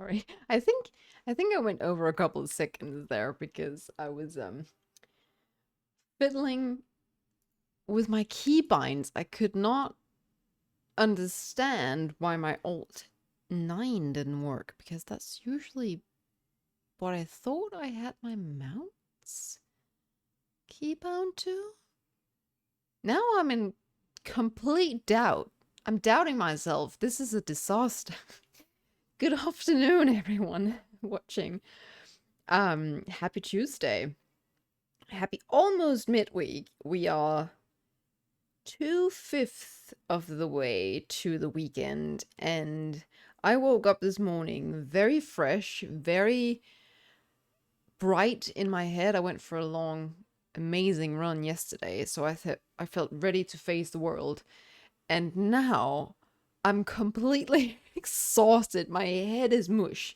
Sorry. I think I went over a couple of seconds there because I was fiddling with my keybinds. I could not understand why my Alt 9 didn't work because that's usually what I thought I had my mouse keybound to. Now I'm in complete doubt. I'm doubting myself. This is a disaster. Good afternoon, everyone watching. Happy Tuesday. Happy almost midweek. We are 2/5 of the way to the weekend, and I woke up this morning very fresh, very bright in my head. I went for a long, amazing run yesterday, so I felt ready to face the world. And now I'm completely exhausted. My head is mush.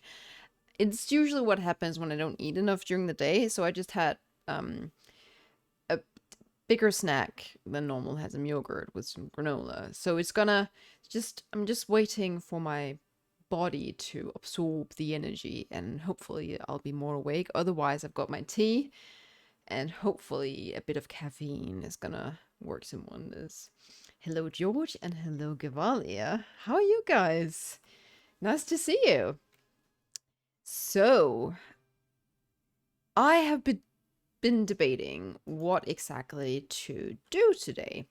It's usually what happens when I don't eat enough during the day, so I just had a bigger snack than normal, had some yogurt with some granola. So it's gonna I'm just waiting for my body to absorb the energy, and hopefully I'll be more awake. Otherwise, I've got my tea, and hopefully a bit of caffeine is gonna work some wonders. Hello, George, and hello, Gavalia. How are you guys? Nice to see you. So, I have been debating what exactly to do today.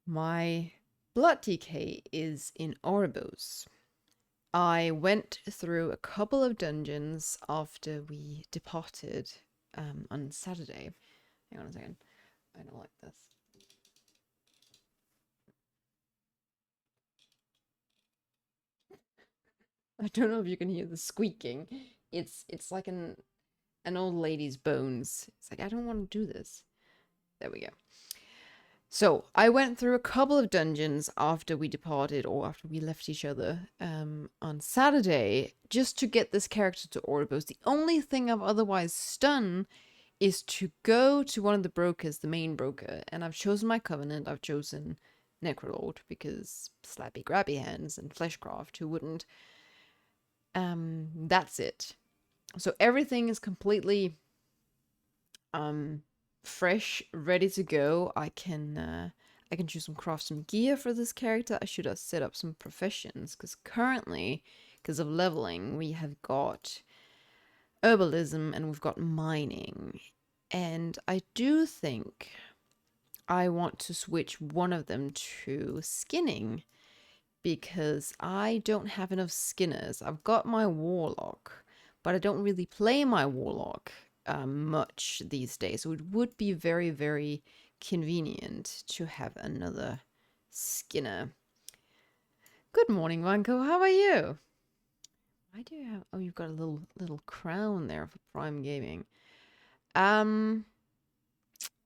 My blood DK is in Oribos. I went through a couple of dungeons after we departed on Saturday. Hang on a second. I don't like this. I don't know if you can hear the squeaking. It's like an old lady's bones. It's like, I don't want to do this. There we go. So I went through a couple of dungeons after we departed, or after we left each other on Saturday, just to get this character to Oribos. The only thing I've otherwise done is to go to one of the brokers, the main broker, and I've chosen my covenant. I've chosen Necrolord because slappy grabby hands and Fleshcraft, who wouldn't. That's it. So everything is completely fresh, ready to go. I can choose some craft some gear for this character. I should have set up some professions because currently, because of leveling, we have got herbalism and we've got mining. And I do think I want to switch one of them to skinning because I don't have enough skinners. I've got my warlock, but I don't really play my warlock much these days. So it would be very, very convenient to have another skinner. Good morning, Vanko. How are you? Why do you have... Oh, you've got a little crown there for Prime Gaming.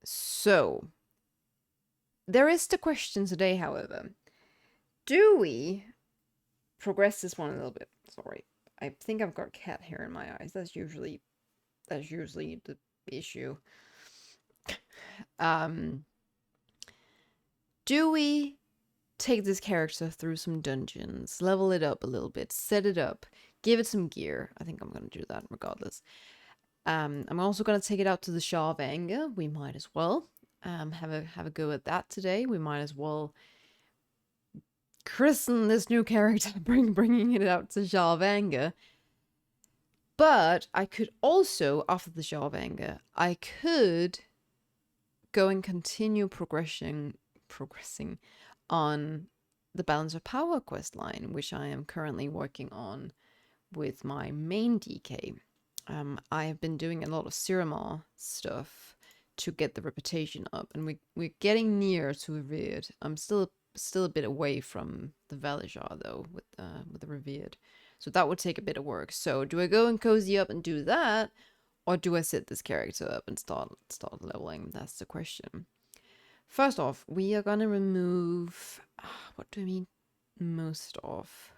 So there is the question today, however. Do we progress this one a little bit? Sorry. I think I've got cat hair in my eyes. That's usually the issue. Do we take this character through some dungeons, level it up a little bit, set it up, give it some gear? I think I'm gonna do that regardless. I'm also gonna take it out to the Shah of Anger. We might as well have a go at that today. We might as well christen this new character, bringing it out to Shah of Anger. But I could also, after the Shah of Anger, I could go and continue progressing on the Balance of Power quest line, which I am currently working on with my main DK. I have been doing a lot of Siramar stuff to get the reputation up, and we're getting near to Revered. I'm still a bit away from the Valijar though with the Revered, so that would take a bit of work. So do I go and cozy up and do that, or do I set this character up and start leveling? That's the question. First off, we are gonna remove... what do I mean most of?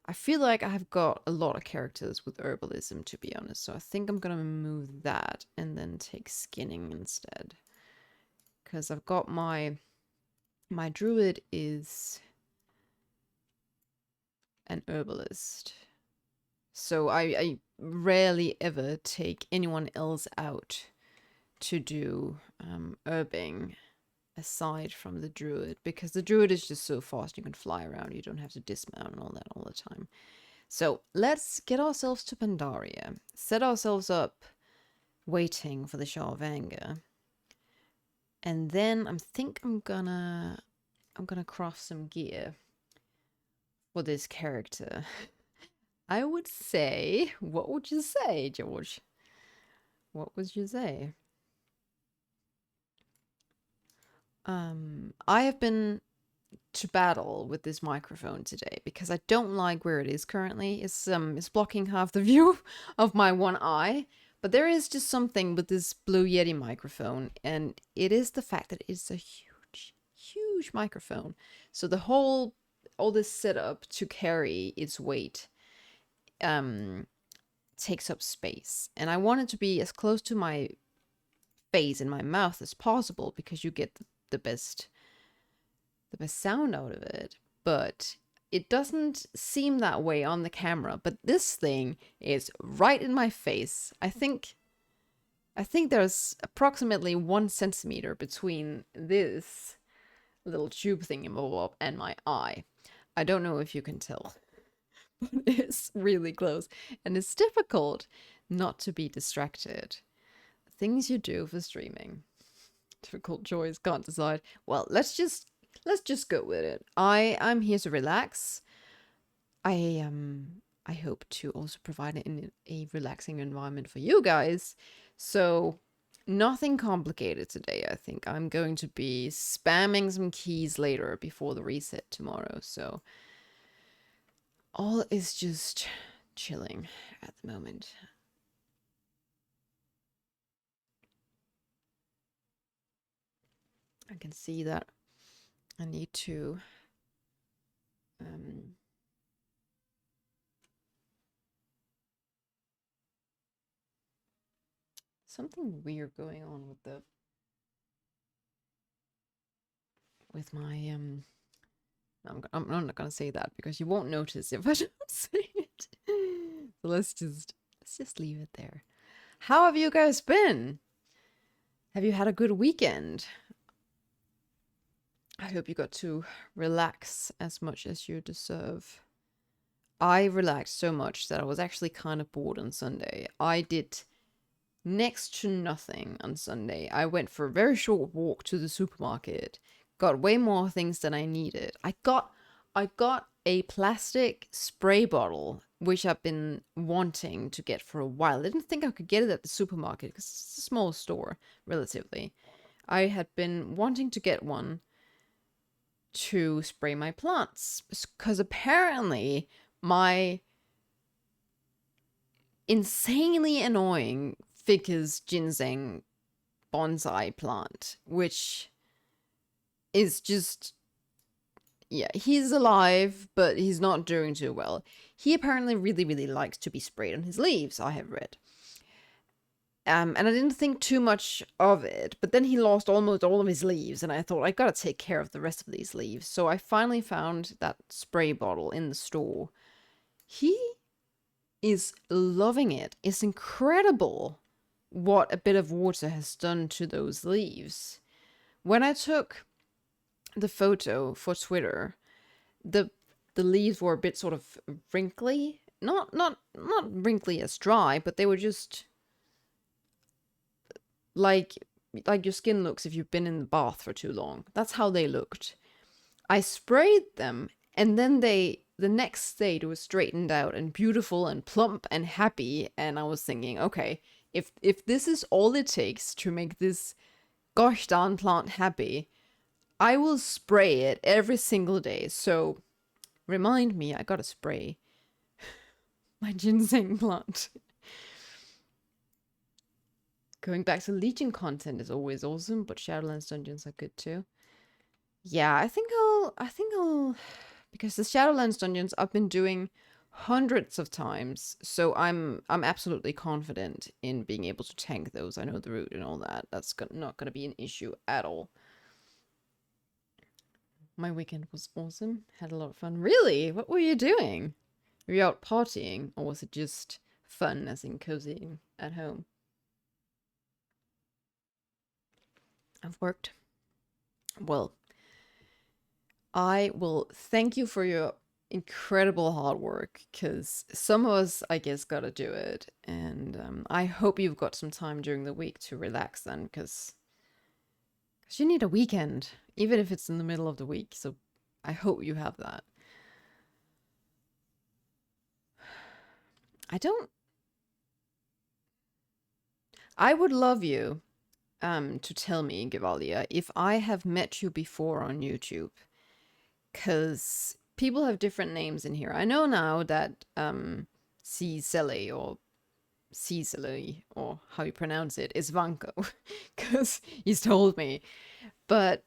I feel like I've got a lot of characters with herbalism, to be honest, so I think I'm gonna remove that and then take skinning instead. Because I've got my druid is an herbalist. So I rarely ever take anyone else out to do herbing aside from the druid, because the druid is just so fast, you can fly around, you don't have to dismount and all that all the time. So let's get ourselves to Pandaria, set ourselves up waiting for the Shah of Anger, and then I'm gonna craft some gear for this character. I would say, what would you say, George? What would you say? I have been to battle with this microphone today because I don't like where it is currently. It's blocking half the view of my one eye. But there is just something with this Blue Yeti microphone, and it is the fact that it's a huge, huge microphone. So all this setup to carry its weight takes up space. And I want it to be as close to my face and my mouth as possible because you get the best sound out of it. But it doesn't seem that way on the camera. But this thing is right in my face. I think there's approximately 1 centimeter between this little tube thingy and my eye. I don't know if you can tell, but it's really close, and it's difficult not to be distracted. Things you do for streaming. Difficult choice, can't decide. Well, let's just go with it. I'm here to relax. I hope to also provide a relaxing environment for you guys. So nothing complicated today. I think I'm going to be spamming some keys later before the reset tomorrow. So all is just chilling at the moment. I can see that I need to something weird going on with my I'm not gonna say that because you won't notice if I don't say it. So let's just leave it there. How have you guys been? Have you had a good weekend? I hope you got to relax as much as you deserve. I relaxed so much that I was actually kind of bored on Sunday. I did next to nothing on Sunday. I went for a very short walk to the supermarket, got way more things than I needed. I got a plastic spray bottle, which I've been wanting to get for a while. I didn't think I could get it at the supermarket because it's a small store, relatively. I had been wanting to get one to spray my plants because apparently my insanely annoying Ficus ginseng bonsai plant, which is just, yeah, he's alive, but he's not doing too well. He apparently really, really likes to be sprayed on his leaves, I have read. And I didn't think too much of it, but then he lost almost all of his leaves, and I thought, I gotta take care of the rest of these leaves. So I finally found that spray bottle in the store. He is loving it. It's incredible what a bit of water has done to those leaves. When I took the photo for Twitter, the leaves were a bit sort of wrinkly. Not wrinkly as dry, but they were just like your skin looks if you've been in the bath for too long. That's how they looked. I sprayed them, and then the next day they were straightened out and beautiful and plump and happy, and I was thinking, okay, if this is all it takes to make this gosh darn plant happy, I will spray it every single day. So remind me, I gotta spray my ginseng plant. Going back to Legion content is always awesome, but Shadowlands dungeons are good too. Yeah, I think I'll because the Shadowlands dungeons I've been doing hundreds of times, so I'm absolutely confident in being able to tank those. I know the route and all that. That's not gonna be an issue at all. My weekend was awesome. Had a lot of fun. Really? What were you doing? Were you out partying, or was it just fun, as in cozying at home? I've worked. Well, I will thank you for your incredible hard work, because some of us, I guess, gotta do it. And I hope you've got some time during the week to relax then, because you need a weekend, even if it's in the middle of the week. So I hope you have that. I don't. I would love you to tell me, Givalia, if I have met you before on YouTube, because people have different names in here. I know now that Cecily or Cecily, or how you pronounce it, is Vanko, because he's told me. But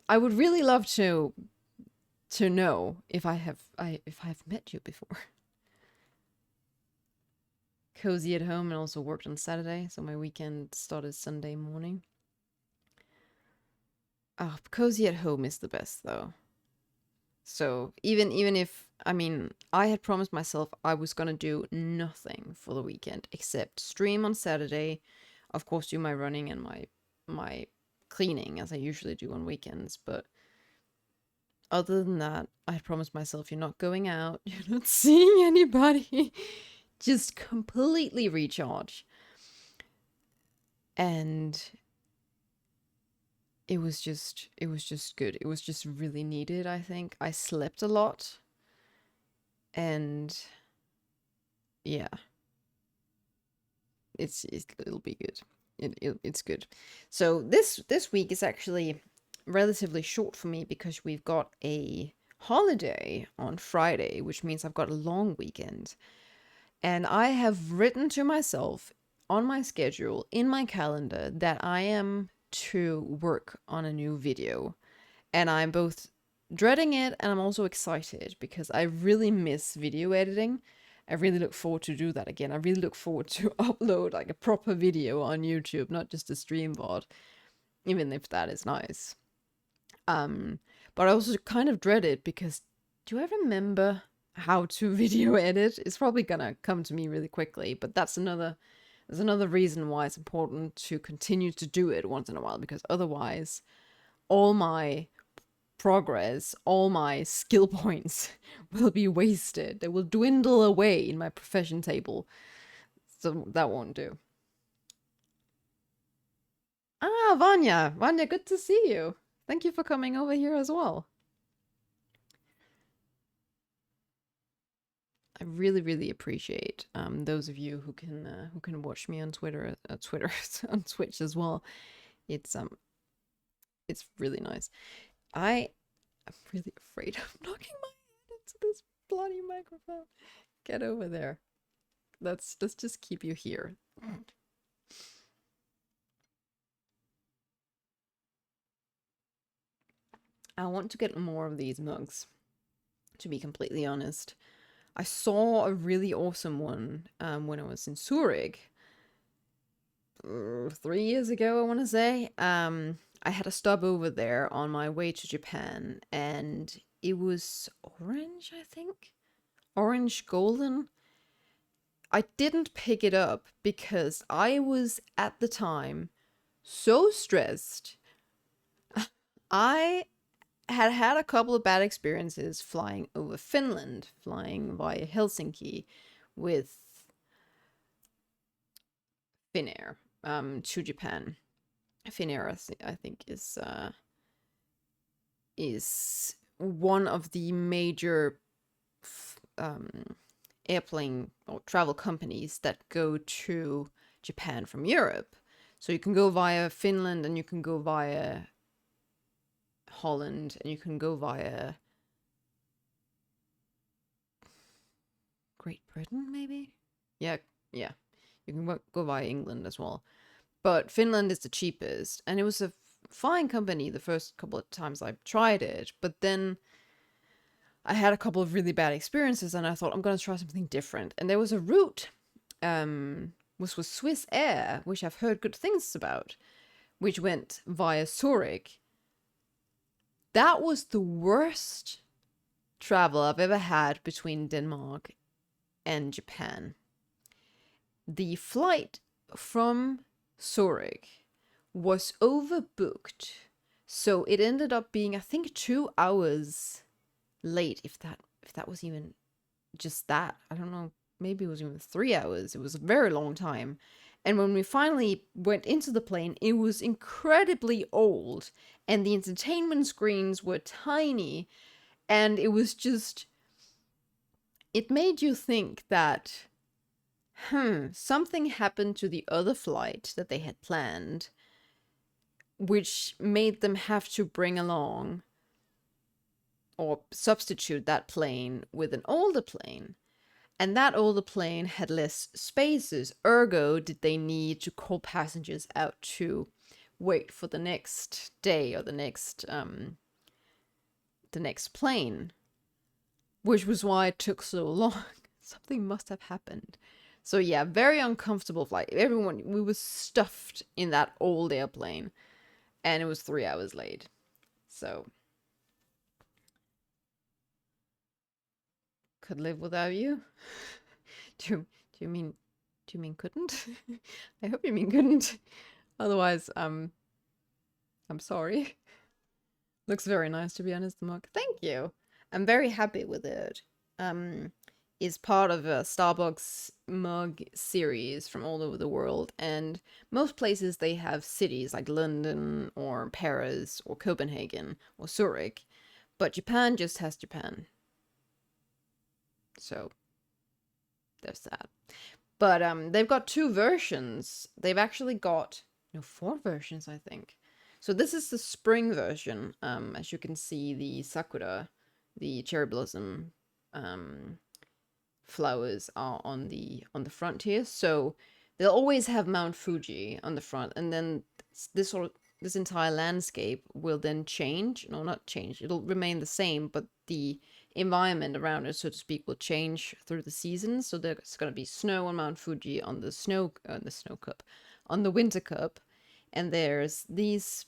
I would really love to know if I've met you before. Cozy at home, and also worked on Saturday, so my weekend started Sunday morning. Oh, cozy at home is the best though. So even if, I mean, I had promised myself I was gonna do nothing for the weekend except stream on Saturday, of course do my running and my cleaning as I usually do on weekends, but other than that, I had promised myself you're not going out, you're not seeing anybody, just completely recharge. And it was just good. It was just really needed, I think. I slept a lot, and yeah, it'll be good. It's good. So this week is actually relatively short for me because we've got a holiday on Friday, which means I've got a long weekend. And I have written to myself on my schedule in my calendar that I am to work on a new video. And I'm both dreading it and I'm also excited because I really miss video editing. I really look forward to do that again. I really look forward to upload like a proper video on YouTube, not just a stream VOD, even if that is nice. Um, but I also kind of dread it because do I remember how to video edit? It's probably gonna come to me really quickly, but there's another reason why it's important to continue to do it once in a while, because otherwise all my progress, all my skill points will be wasted. They will dwindle away in my profession table. So that won't do. Ah, Vanya. Vanya, good to see you. Thank you for coming over here as well. I really, really appreciate those of you who can watch me on Twitter, on Twitch as well. It's it's really nice. I am really afraid of knocking my head into this bloody microphone. Get over there. Let's just keep you here. I want to get more of these mugs, to be completely honest. I saw a really awesome one when I was in Zurich 3 years ago, I want to say. I had a stop over there on my way to Japan, and it was orange, I think. Orange golden. I didn't pick it up because I was at the time so stressed. I had had a couple of bad experiences flying over Finland, flying via Helsinki with Finnair to Japan. Finnair, I think, is one of the major um, airplane or travel companies that go to Japan from Europe. So you can go via Finland, and you can go via Holland, and you can go via Great Britain, maybe? Yeah, yeah. You can go via England as well. But Finland is the cheapest, and it was a fine company the first couple of times I tried it, but then I had a couple of really bad experiences, and I thought I'm gonna try something different. And there was a route, which was Swiss Air, which I've heard good things about, which went via Zurich. That was the worst travel I've ever had between Denmark and Japan. The flight from Zurich was overbooked, so it ended up being, I think, 2 hours late, if that was even just that. I don't know, maybe it was even 3 hours. It was a very long time. And when we finally went into the plane, it was incredibly old, and the entertainment screens were tiny, and it was just, it made you think that, something happened to the other flight that they had planned, which made them have to bring along or substitute that plane with an older plane. And that older plane had less spaces, ergo did they need to call passengers out to wait for the next day or the next plane, which was why it took so long. Something must have happened. So yeah, very uncomfortable flight. We were stuffed in that old airplane, and it was 3 hours late. So could live without you. do you mean couldn't? I hope you mean couldn't. Otherwise, I'm sorry. Looks very nice, to be honest, the mug. Thank you. I'm very happy with it. Is part of a Starbucks mug series from all over the world, and most places they have cities like London or Paris or Copenhagen or Zurich, but Japan just has Japan. So there's that. But they've got 2 versions. They've actually got 4 versions, I think. So this is the spring version. As you can see, the sakura, the cherry blossom flowers are on the front here. So they'll always have Mount Fuji on the front, and then this entire landscape will then change. No, not change. It'll remain the same, but the environment around it, so to speak, will change through the seasons. So there's going to be snow on Mount Fuji on the snow cup, on the winter cup, and there's these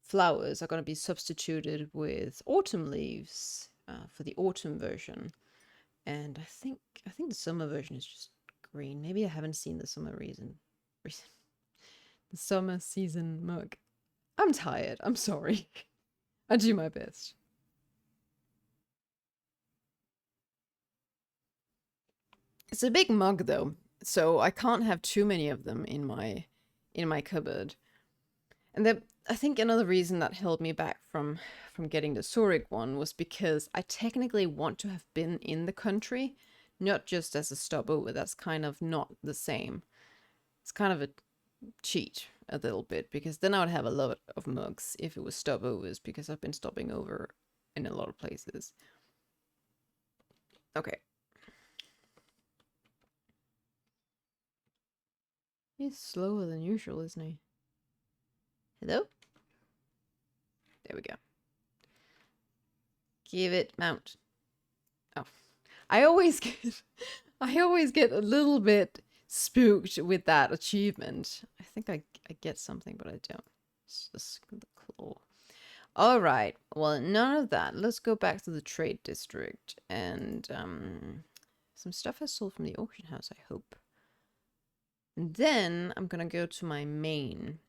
flowers are going to be substituted with autumn leaves for the autumn version. And I think the summer version is just green. Maybe I haven't seen the summer the summer season mug. I'm tired. I'm sorry. I do my best. It's a big mug though, so I can't have too many of them in my cupboard. And I think another reason that held me back from getting the Zurich one was because I technically want to have been in the country, not just as a stopover. That's kind of not the same. It's kind of a cheat a little bit, because then I would have a lot of mugs if it was stopovers, because I've been stopping over in a lot of places. Okay. He's slower than usual, isn't he? Hello? There we go. Give it mount. Oh. I always get a little bit spooked with that achievement. I think I get something, but I don't. It's just the claw. All right. Well, none of that. Let's go back to the trade district, and some stuff I sold from the auction house, I hope. And then I'm gonna go to my main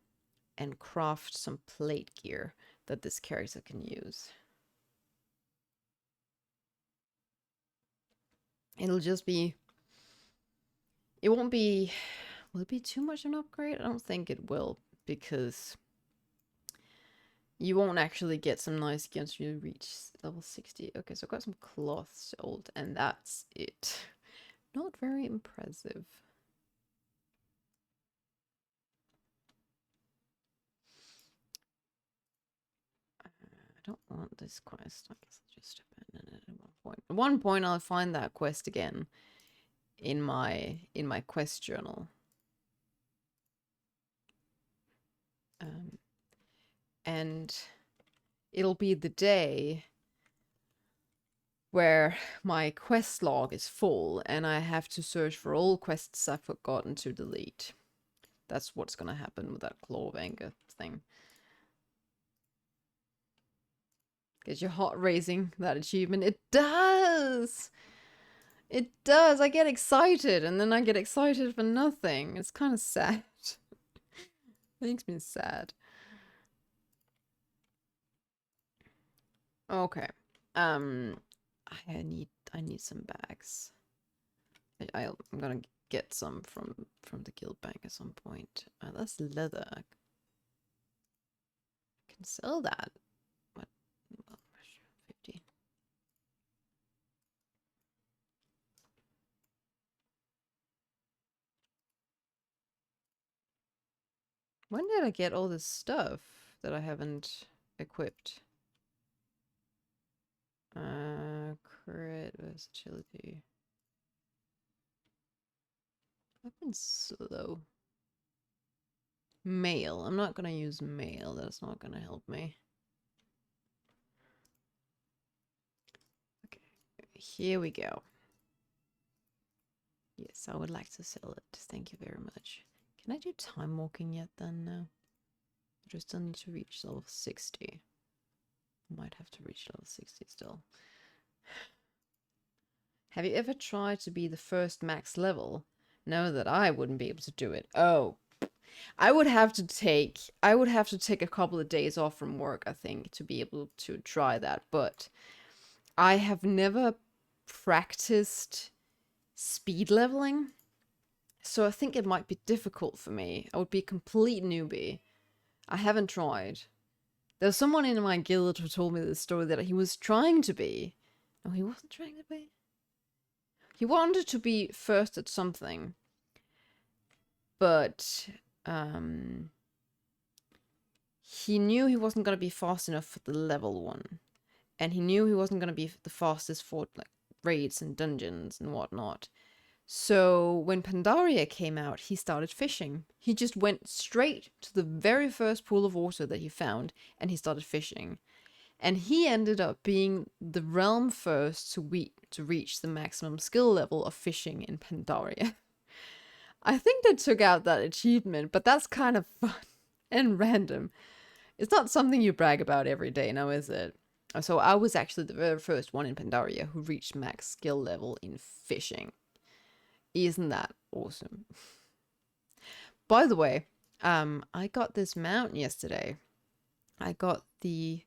and craft some plate gear that this character can use. It'll just be... It won't be... Will it be too much of an upgrade? I don't think it will, because you won't actually get some nice gear until you reach level 60. Okay, so I've got some cloth sold, and that's it. Not very impressive. I don't want this quest. I guess I'll just abandon it at one point. At one point, I'll find that quest again in my quest journal. And it'll be the day where my quest log is full and I have to search for all quests I've forgotten to delete. That's what's gonna happen with that Claw of Anger thing. Get your heart raising, that achievement. It does! It does! I get excited, and then I get excited for nothing. It's kind of sad. Makes me sad. Okay. I need some bags. I'm gonna get some from the guild bank at some point. That's leather. I can sell that. What? 50. When did I get all this stuff that I haven't equipped? Crit versatility. I've been slow. Mail. I'm not gonna use mail. That's not gonna help me. Okay, here we go. Yes, I would like to sell it. Thank you very much. Can I do time walking yet then? No. I just still need to reach level 60. I might have to reach level 60 still. Have you ever tried to be the first max level? Know that I wouldn't be able to do it. Oh. I would have to take a couple of days off from work, I think, to be able to try that, but I have never practiced speed leveling. So I think it might be difficult for me. I would be a complete newbie. I haven't tried. There's someone in my guild who told me this story that he was trying to be. No, he wasn't trying to be. He wanted to be first at something. But he knew he wasn't going to be fast enough for the level 1. And he knew he wasn't going to be the fastest for like raids and dungeons and whatnot. So when Pandaria came out, he started fishing. He just went straight to the very first pool of water that he found, and he started fishing. And he ended up being the realm first to reach the maximum skill level of fishing in Pandaria. I think they took out that achievement, but that's kind of fun and random. It's not something you brag about every day, now is it? So I was actually the very first one in Pandaria who reached max skill level in fishing. Isn't that awesome? By the way, I got this mount yesterday. I got the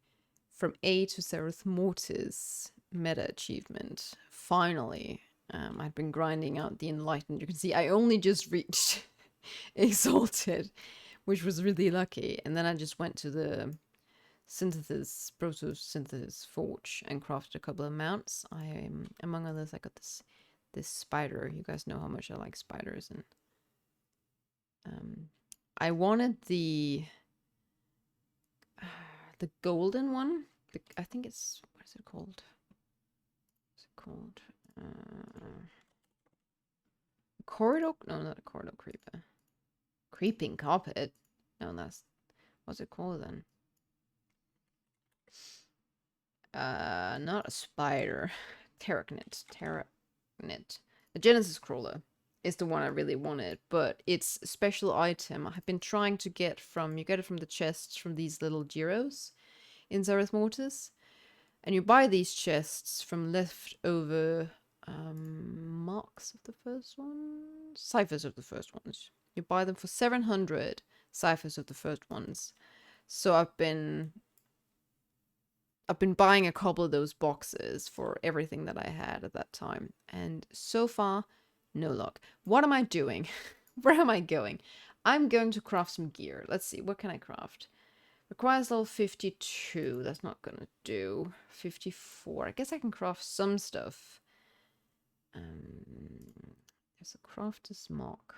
From A to Zereth Mortis meta achievement. Finally. I'd been grinding out the Enlightened. You can see I only just reached Exalted, which was really lucky. And then I just went to the Proto-Synthesis Forge and crafted a couple of mounts. Among others, I got this spider. You guys know how much I like spiders, and I wanted the golden one. I think it's, what is it called? What's it called? Corridor? No, not a corridor creeper. Creeping carpet? No, that's, what's it called then? Not a spider. Terracnit. The Genesis Crawler is the one I really wanted, but it's a special item I've been trying to get from, you get it from the chests from these little gyros in Zereth Mortis, and you buy these chests from leftover marks of the first ones, ciphers of the first ones. You buy them for 700 ciphers of the first ones. So I've been buying a couple of those boxes for everything that I had at that time. And so far, no luck. What am I doing? Where am I going? I'm going to craft some gear. Let's see, what can I craft? Requires level 52. That's not gonna do. 54. I guess I can craft some stuff. There's a crafter's mark.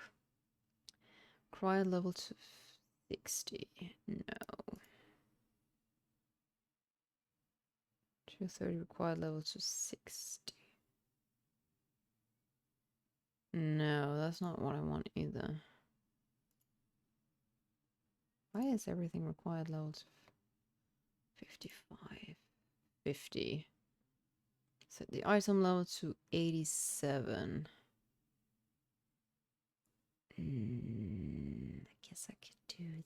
Require level to 60. No. 230 required level to 60. No, that's not what I want either. Why is everything required level to 55? 50. Set the item level to 87. I guess I could do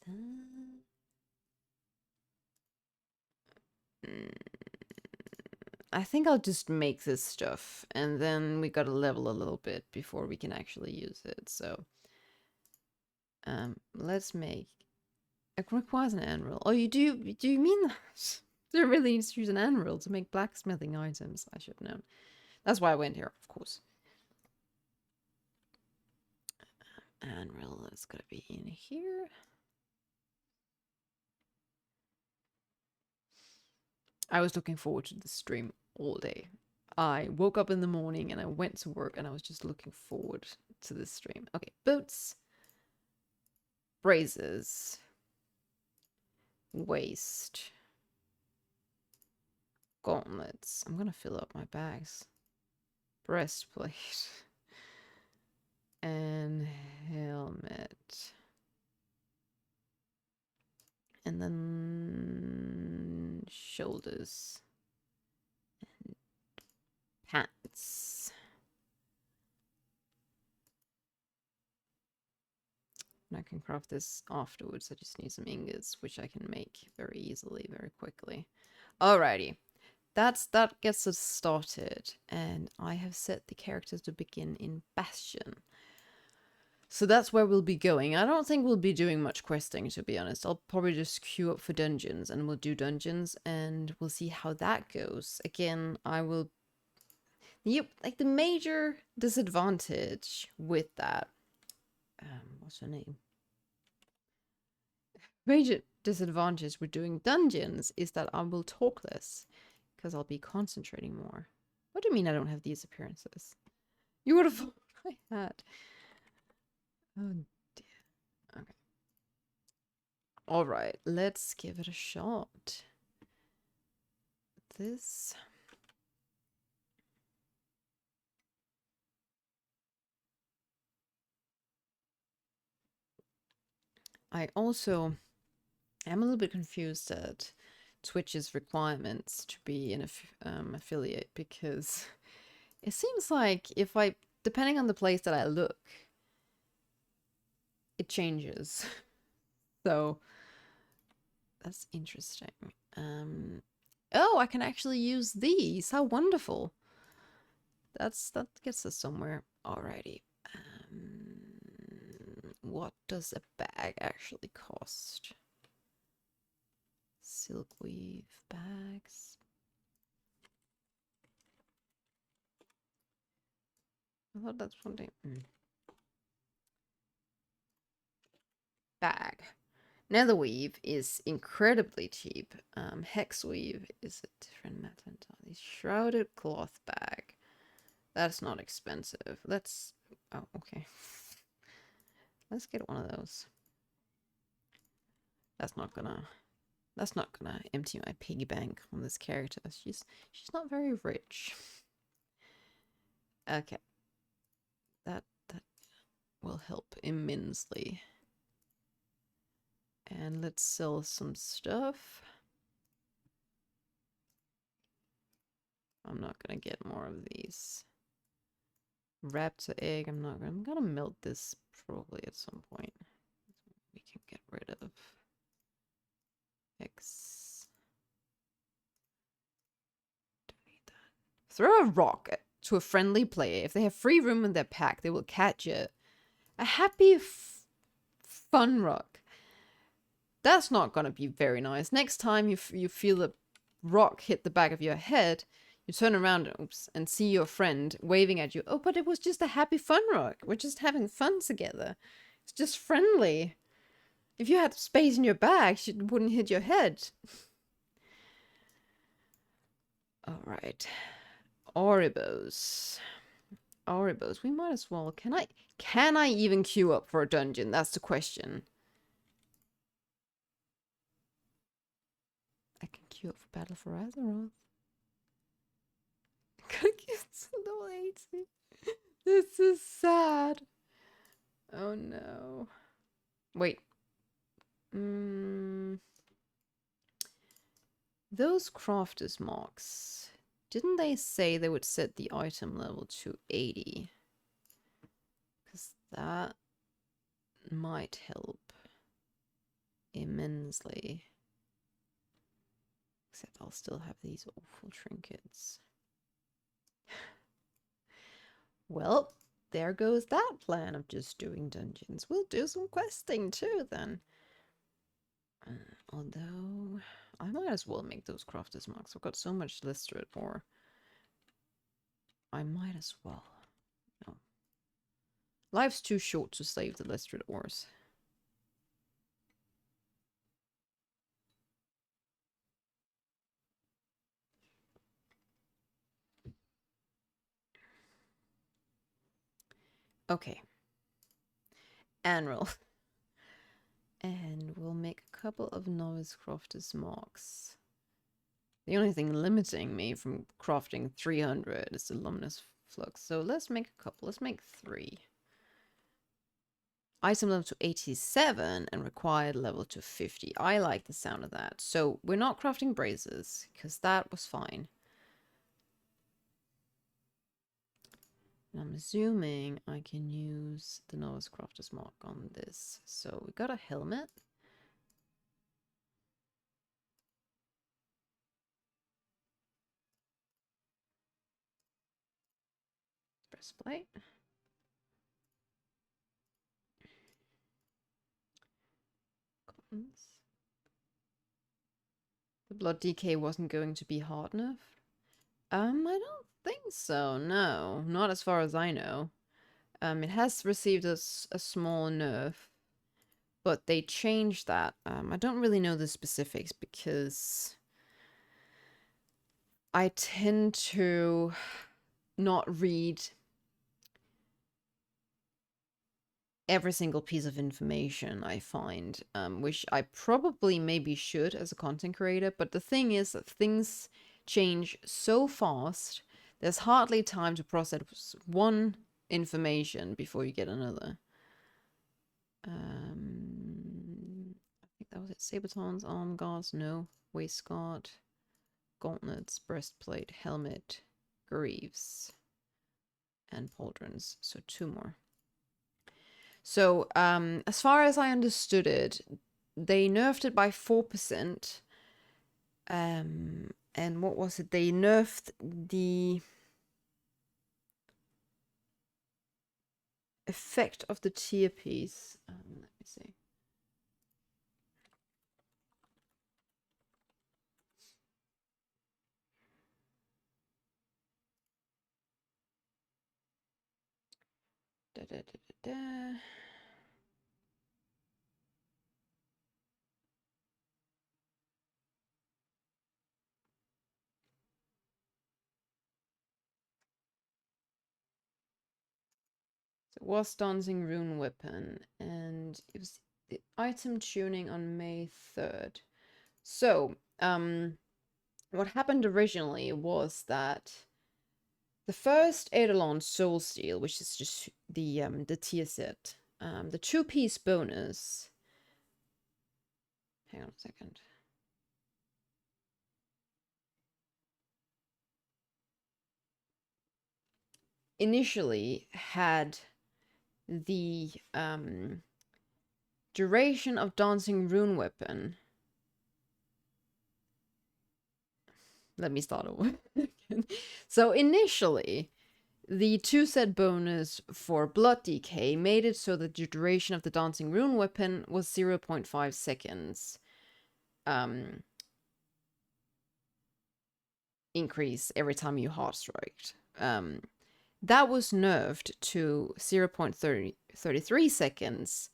that. I think I'll just make this stuff, and then we gotta level a little bit before we can actually use it. So, let's make. It requires an anvil. Oh, you do? Do you mean that? Do you really need to use an anvil to make blacksmithing items? I should have known. That's why I went here, of course. Anvil is gonna be in here. I was looking forward to the stream all day. I woke up in the morning and I went to work and I was just looking forward to this stream. Okay, boots, braces, waist, gauntlets. I'm gonna fill up my bags. Breastplate and helmet. And then shoulders and pants. And I can craft this afterwards. I just need some ingots, which I can make very easily, very quickly. Alrighty. That gets us started. And I have set the characters to begin in Bastion. So that's where we'll be going. I don't think we'll be doing much questing, to be honest. I'll probably just queue up for dungeons and we'll do dungeons and we'll see how that goes. Again, I will... Yep, like the major disadvantage with that... what's her name? Major disadvantage with doing dungeons is that I will talk less because I'll be concentrating more. What do you mean I don't have these appearances? You would have thought I had. Oh dear. Okay. Alright, let's give it a shot. This. I also am a little bit confused at Twitch's requirements to be an affiliate because it seems like if I, depending on the place that I look, it changes. So that's interesting. Oh, I can actually use these. How wonderful. That gets us somewhere. Alrighty. What does a bag actually cost? Silk weave bags. I thought that's one thing. Bag. Nether weave is incredibly cheap. Hex weave is a different metal entirely. Shrouded cloth bag. That's not expensive. Let's... Oh, okay. Let's get one of those. That's not gonna empty my piggy bank on this character. She's not very rich. Okay. That will help immensely. And let's sell some stuff. I'm not gonna get more of these. Raptor egg, I'm gonna melt this probably at some point. We can get rid of X. Don't need that. Throw a rock to a friendly player. If they have free room in their pack, they will catch it. A happy fun rock. That's not gonna be very nice. Next time you feel a rock hit the back of your head, you turn around, oops, and see your friend waving at you. Oh, but it was just a happy fun rock. We're just having fun together. It's just friendly. If you had space in your bag, it wouldn't hit your head. Alright. Oribos. Oribos. We might as well. Can I even queue up for a dungeon? That's the question. I can queue up for Battle for Azeroth. It's level 80. This is sad. Oh no. Wait. Those crafters marks. Didn't they say they would set the item level to 80? Because that might help immensely. Except I'll still have these awful trinkets. Well, there goes that plan of just doing dungeons. We'll do some questing too then. Although, I might as well make those crafters marks. I've got so much listed ore. I might as well. No. Life's too short to save the listed ores. Okay. Anvil. And we'll make a couple of novice crafters marks. The only thing limiting me from crafting 300 is the luminous flux. So let's make a couple. Let's make 3. Item level to 87 and required level to 50. I like the sound of that. So we're not crafting braces because that was fine. And I'm assuming I can use the novice crafter's mark on this. So we got a helmet. Breastplate. Cottons. The blood decay wasn't going to be hard enough. I don't think so. No, not as far as I know. It has received a small nerf, but they changed that. I don't really know the specifics because I tend to not read every single piece of information I find, which I probably maybe should as a content creator. But the thing is that things change so fast, there's hardly time to process one information before you get another. I think that was it. Sabatons, arm guards, no. Waistguard, gauntlets, breastplate, helmet, greaves, and pauldrons. So 2 more. So, as far as I understood it, they nerfed it by 4%. And what was it? They nerfed the effect of the tier piece. Let me see. Da, da, da, da, da. So it was Dancing Rune Weapon, and it was the item tuning on May 3rd. So, what happened originally was that the first Eidolon Soul Steel, which is just the tier set, the 2-piece bonus. Hang on a second. Initially had the duration of Dancing Rune Weapon. Let me start over. So initially, the 2-set bonus for Blood Decay made it so that the duration of the Dancing Rune Weapon was 0.5 seconds. Increase every time you hard striked. That was nerfed to 0.33 seconds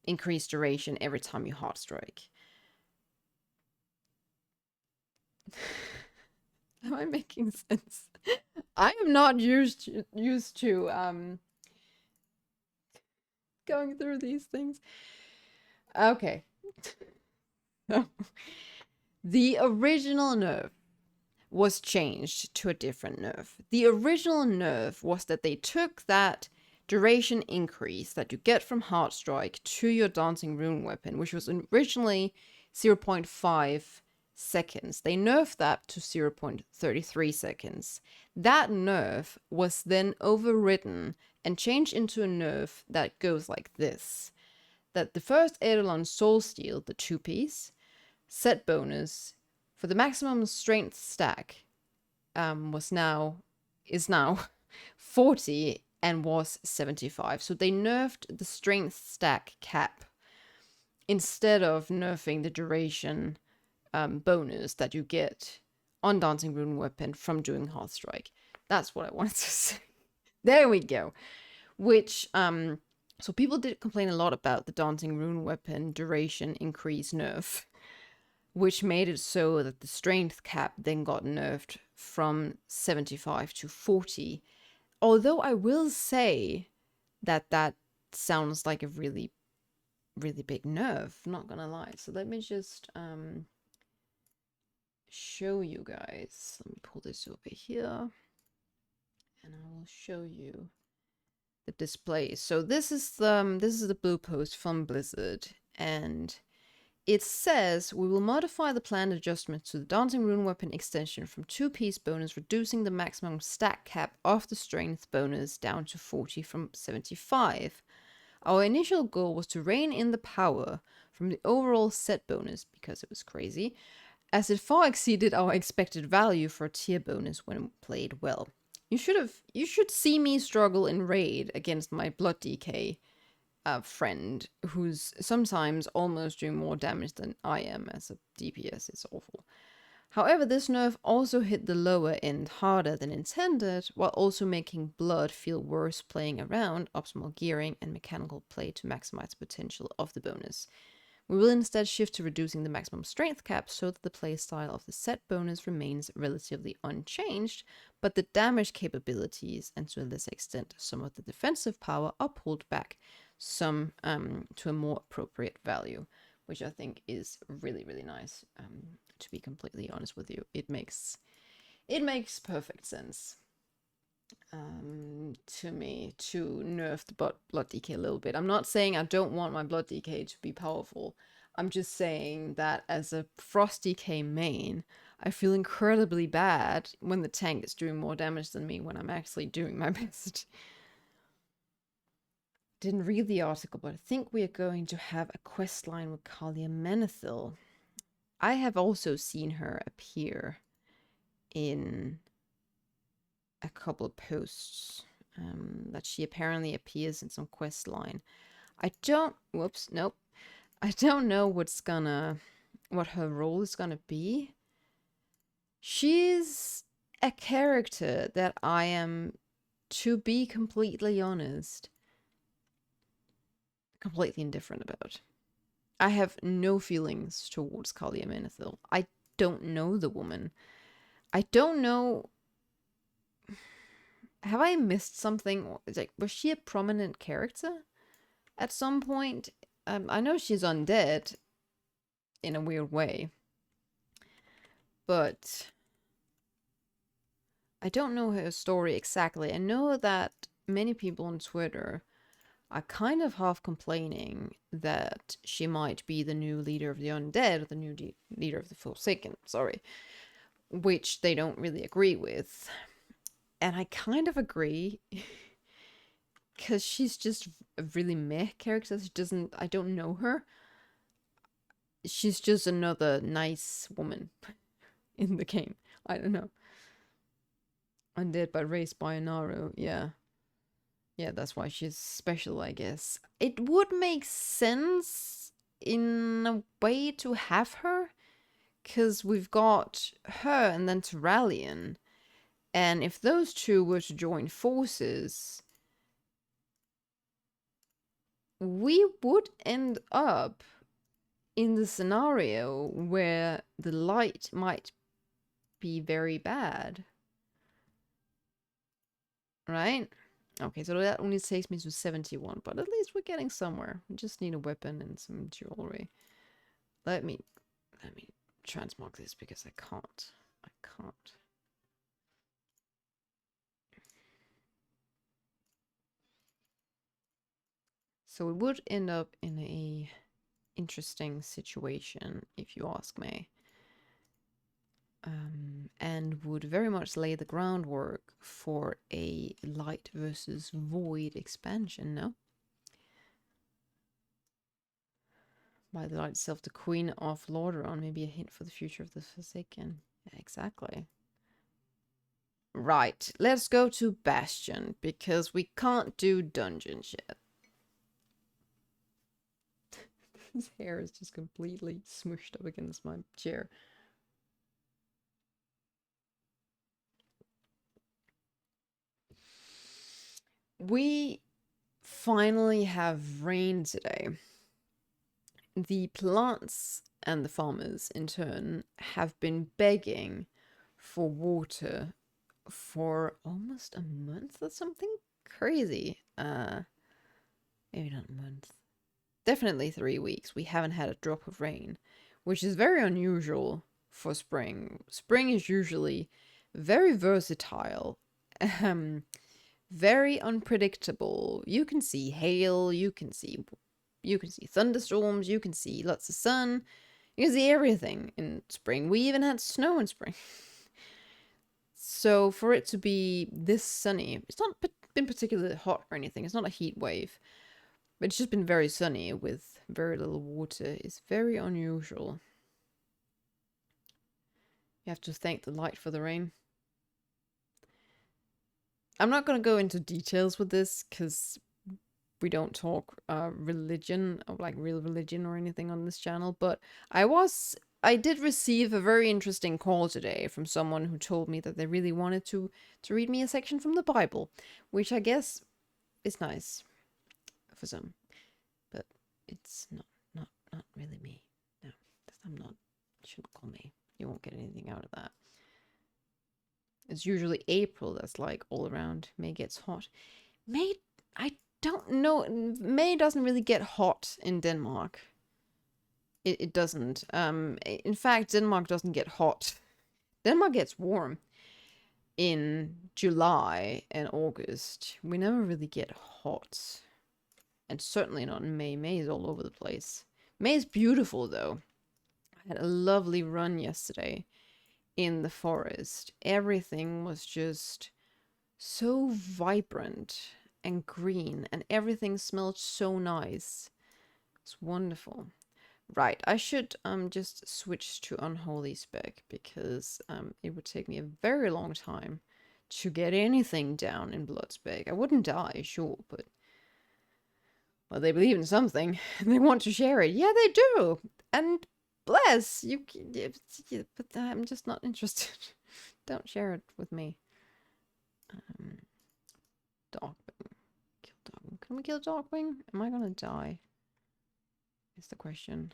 increased duration every time you hard strike. Am I making sense? I am not used to going through these things. Okay. The original nerf was changed to a different nerf. The original nerf was that they took that duration increase that you get from hard strike to your Dancing Rune Weapon, which was originally 0.5 seconds. They nerfed that to 0.33 seconds. That nerf was then overridden and changed into a nerf that goes like this. That the first Eidolon Soul Steel, the 2-piece, set bonus for the maximum strength stack is now 40 and was 75. So they nerfed the strength stack cap instead of nerfing the duration bonus that you get on Dancing Rune Weapon from doing Heartstrike. That's what I wanted to say. There we go. Which, so people did complain a lot about the Dancing Rune Weapon duration increase nerf, which made it so that the strength cap then got nerfed from 75 to 40. Although I will say that that sounds like a really, really big nerf, not gonna lie. So let me just show you guys. Let me pull this over here and I will show you the display. So this is the blue post from Blizzard, and it says we will modify the planned adjustments to the Dancing Rune Weapon extension from 2-piece bonus, reducing the maximum stack cap of the strength bonus down to 40 from 75. Our initial goal was to rein in the power from the overall set bonus because it was crazy, as it far exceeded our expected value for a tier bonus when played well. You should see me struggle in raid against my Blood DK friend, who's sometimes almost doing more damage than I am as a DPS. It's awful. However, this nerf also hit the lower end harder than intended, while also making Blood feel worse playing around optimal gearing and mechanical play to maximize the potential of the bonus. We will instead shift to reducing the maximum strength cap so that the playstyle of the set bonus remains relatively unchanged, but the damage capabilities and to a lesser extent some of the defensive power are pulled back some to a more appropriate value, which I think is really, really nice. To be completely honest with you, it makes perfect sense to me to nerf the Blood DK a little bit. I'm not saying I don't want my Blood DK to be powerful. I'm just saying that as a Frost DK main, I feel incredibly bad when the tank is doing more damage than me when I'm actually doing my best. Didn't read the article, but I think we are going to have a quest line with Kalia Menethil. I have also seen her appear in a couple of posts that she apparently appears in some quest line. I don't know what her role is gonna be. She's a character that I am, to be completely honest, completely indifferent about. I have no feelings towards Kalia Menethil. I don't know the woman. I don't know. Have I missed something? Like, was she a prominent character at some point? I know she's undead in a weird way, but I don't know her story exactly. I know that many people on Twitter are kind of half complaining that she might be the new leader of the undead, or the new leader of the Forsaken, sorry, which they don't really agree with. And I kind of agree, because she's just a really meh character. I don't know her. She's just another nice woman in the game. I don't know. Undead but raised by Naru, yeah. Yeah, that's why she's special, I guess. It would make sense in a way to have her, because we've got her and then Turalian. And if those two were to join forces, we would end up in the scenario where the light might be very bad. Right? Okay, so that only takes me to 71, but at least we're getting somewhere. We just need a weapon and some jewelry. Let me transmog this because I can't. So we would end up in a interesting situation, if you ask me. And would very much lay the groundwork for a light versus void expansion, no? By the light itself, the Queen of Lordaeron may be a hint for the future of the Forsaken. Yeah, exactly. Right, let's go to Bastion, because we can't do dungeons yet. His hair is just completely smushed up against my chair. We finally have rain today. The plants and the farmers, in turn, have been begging for water for almost a month or something crazy. Maybe not a month. Definitely 3 weeks. We haven't had a drop of rain, which is very unusual for spring. Spring is usually very versatile, very unpredictable. You can see hail, you can see thunderstorms, you can see lots of sun, you can see everything in spring. We even had snow in spring. So for it to be this sunny, it's not been particularly hot or anything. It's not a heat wave, but it's just been very sunny with very little water. It's very unusual. You have to thank the light for the rain. I'm not going to go into details with this because we don't talk religion, or like real religion or anything on this channel, but I did receive a very interesting call today from someone who told me that they really wanted to read me a section from the Bible, which I guess is nice for some, but it's not really me. No, I'm not. Shouldn't call me. You won't get anything out of that. It's usually April that's like all around. May gets hot. May, I don't know. May doesn't really get hot in Denmark. It doesn't. In fact, Denmark doesn't get hot. Denmark gets warm in July and August. We never really get hot. And certainly not in May. May is all over the place. May is beautiful, though. I had a lovely run yesterday in the forest. Everything was just so vibrant and green, and everything smelled so nice. It's wonderful. Right, I should just switch to Unholy spec, because it would take me a very long time to get anything down in Blood spec. I wouldn't die, sure, but well, they believe in something and they want to share it. Yeah, they do. And bless you, but I'm just not interested. Don't share it with me. Darkwing. Kill Darkwing. Can we kill Darkwing? Am I gonna die? Is the question.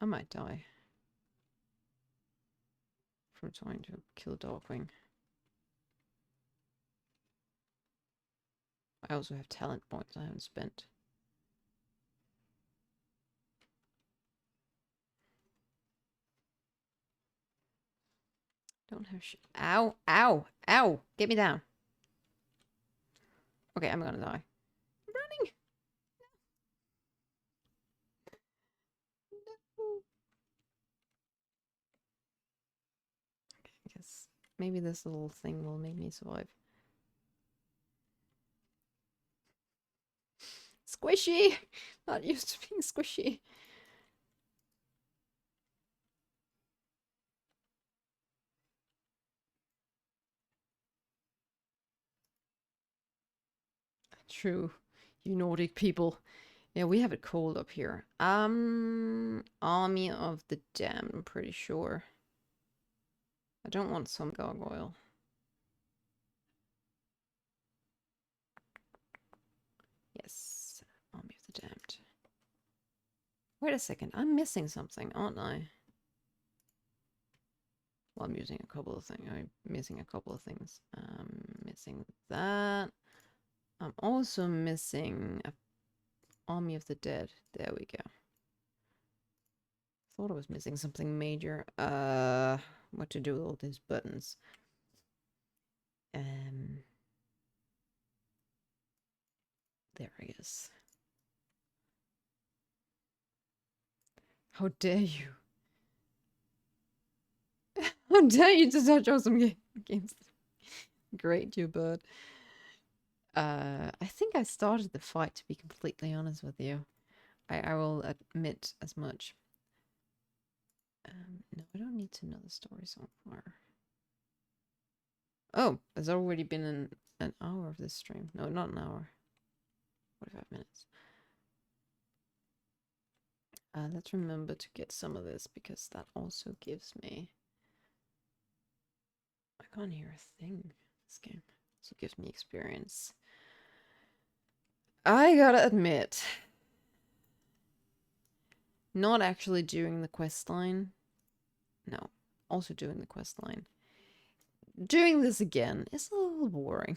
I might die from trying to kill Darkwing. I also have talent points I haven't spent. Don't have shit. Ow! Ow! Ow! Get me down. Okay, I'm gonna die. I'm running! No. Okay, I guess maybe this little thing will make me survive. Squishy! Not used to being squishy. True. You Nordic people. Yeah, we have it cold up here. Army of the Damned, I'm pretty sure. I don't want some gargoyle. Yes, Army of the Damned. Wait a second, I'm missing something, aren't I? Well, I'm using a couple of things. I'm missing a couple of things. Missing that. I'm also missing a Army of the Dead. There we go. Thought I was missing something major. What to do with all these buttons? There it is. How dare you? How dare you to touch AutumnGames? Great, you bird. I think I started the fight, to be completely honest with you. I will admit as much. No, I don't need to know the story so far. Oh, there's already been an hour of this stream. No, not an hour. 45 minutes. Let's remember to get some of this because that also gives me... I can't hear a thing. This game also gives me experience. I gotta admit, not actually doing the quest line. No, also doing the quest line. Doing this again is a little boring.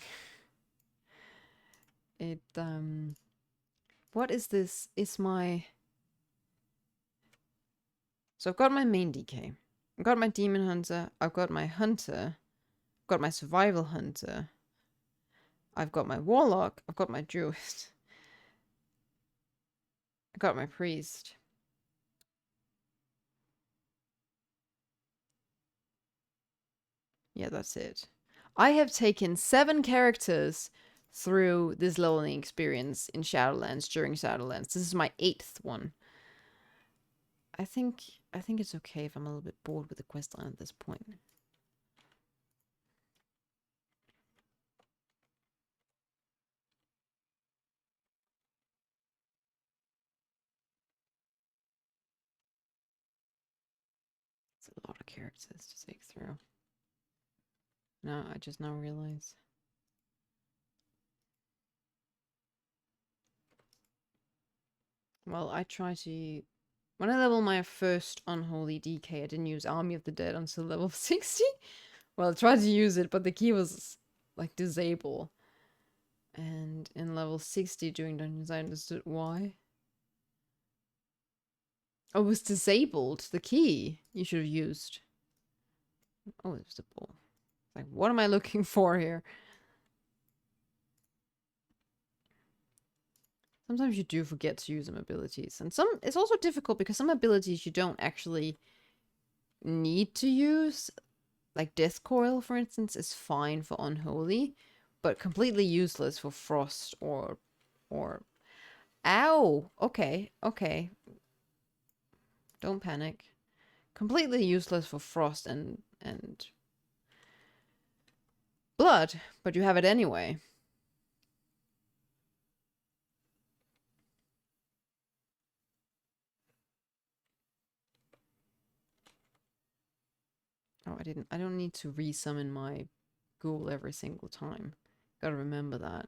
It, what is this? Is my... So I've got my main DK. I've got my Demon Hunter. I've got my Hunter. I've got my Survival Hunter. I've got my Warlock. I've got my Druid. I got my Priest. Yeah, that's it. I have taken 7 characters through this leveling experience in Shadowlands during Shadowlands. This is my 8th one. I think it's okay if I'm a little bit bored with the questline at this point. It's a lot of characters to take through. No, I just now realize. Well, I try to... When I level my first Unholy DK, I didn't use Army of the Dead until level 60. Well, I tried to use it, but the key was, like, disable. And in level 60 during dungeons, I understood why. Oh, it was disabled. The key you should have used. Oh, there's the ball. Like, what am I looking for here? Sometimes you do forget to use some abilities. And some, it's also difficult because some abilities you don't actually need to use. Like Death Coil, for instance, is fine for Unholy, but completely useless for Frost or... Ow! Okay, okay. Don't panic. Completely useless for Frost and Blood, but you have it anyway. Oh, I don't need to resummon my ghoul every single time. Gotta remember that.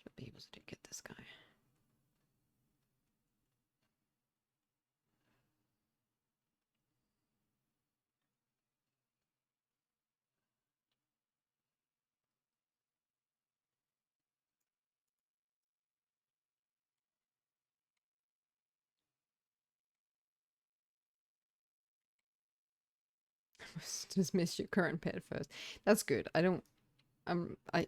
Should be able to get this guy. Dismiss your current pet first. That's good. I don't... I...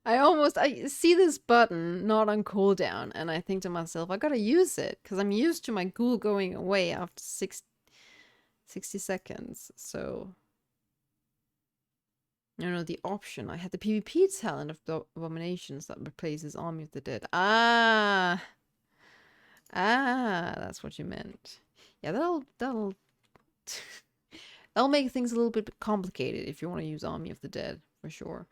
I see this button not on cooldown, and I think to myself, I gotta use it, because I'm used to my ghoul going away after 60 seconds, so... No, the option. I had the PvP talent of the Abominations that replaces Army of the Dead. Ah! Ah, that's what you meant. Yeah, that'll that'll make things a little bit complicated if you want to use Army of the Dead, for sure.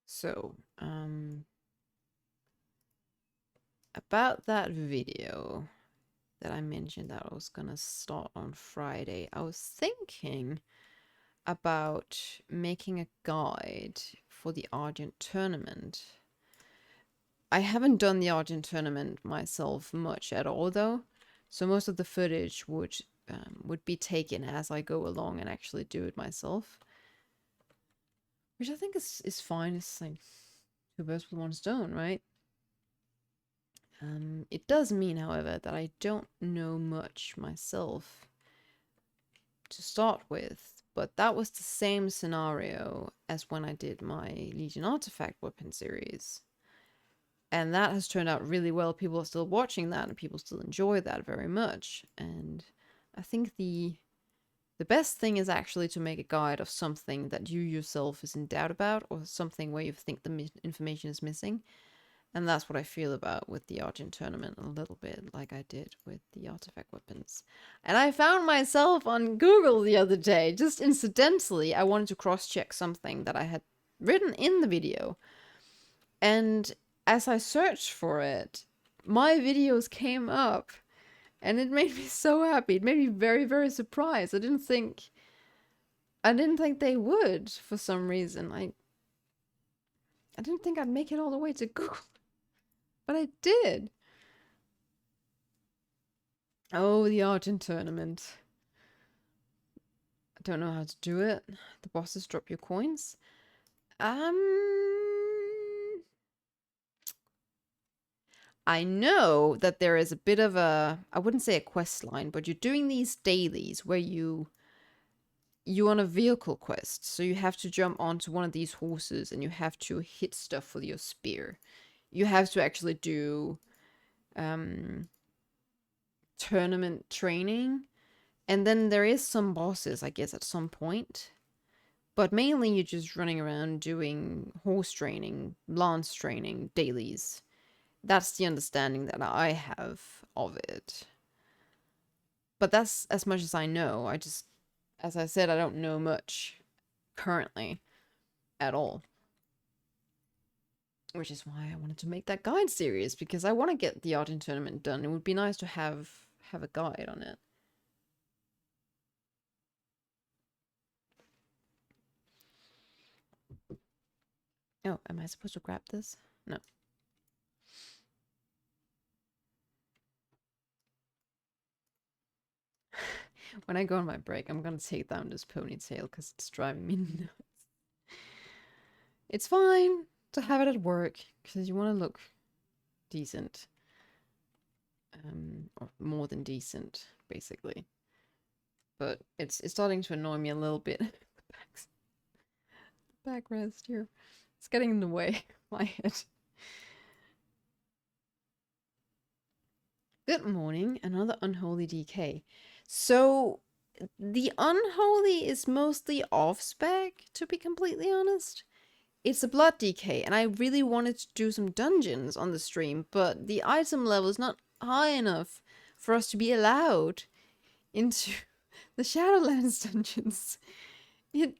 So, about that video that I mentioned that I was gonna start on Friday, I was thinking about making a guide for the Argent tournament. I haven't done the Argent tournament myself much at all, though, so most of the footage would be taken as I go along and actually do it myself, which I think is fine. It's like 2 birds with 1 stone, right? It does mean, however, that I don't know much myself to start with, but that was the same scenario as when I did my Legion Artifact Weapon series. And that has turned out really well. People are still watching that and people still enjoy that very much. And I think the best thing is actually to make a guide of something that you yourself is in doubt about, or something where you think the information is missing. And that's what I feel about with the Argent tournament a little bit, like I did with the artifact weapons. And I found myself on Google the other day, just incidentally. I wanted to cross-check something that I had written in the video. And as I searched for it, my videos came up. And it made me so happy. It made me very, very surprised. I didn't think they would for some reason. I didn't think I'd make it all the way to Google. But I did. Oh, the Argent tournament. I don't know how to do it. The bosses drop your coins. I know that there is a bit of a, I wouldn't say a quest line, but you're doing these dailies where you on a vehicle quest, so you have to jump onto one of these horses and you have to hit stuff with your spear. You have to actually do tournament training, and then there is some bosses, I guess, at some point. But mainly you're just running around doing horse training, lance training, dailies. That's the understanding that I have of it. But that's as much as I know. I just, as I said, I don't know much currently at all. Which is why I wanted to make that guide series, because I want to get the Argent tournament done. It would be nice to have a guide on it. Oh, am I supposed to grab this? No. When I go on my break, I'm gonna take down this ponytail because it's driving me nuts. It's fine to have it at work because you want to look decent. Or more than decent, basically. But it's starting to annoy me a little bit. The backrest here. It's getting in the way of my head. Good morning, another unholy DK. So, the unholy is mostly off-spec, to be completely honest. It's a blood DK, and I really wanted to do some dungeons on the stream, but the item level is not high enough for us to be allowed into the Shadowlands dungeons. It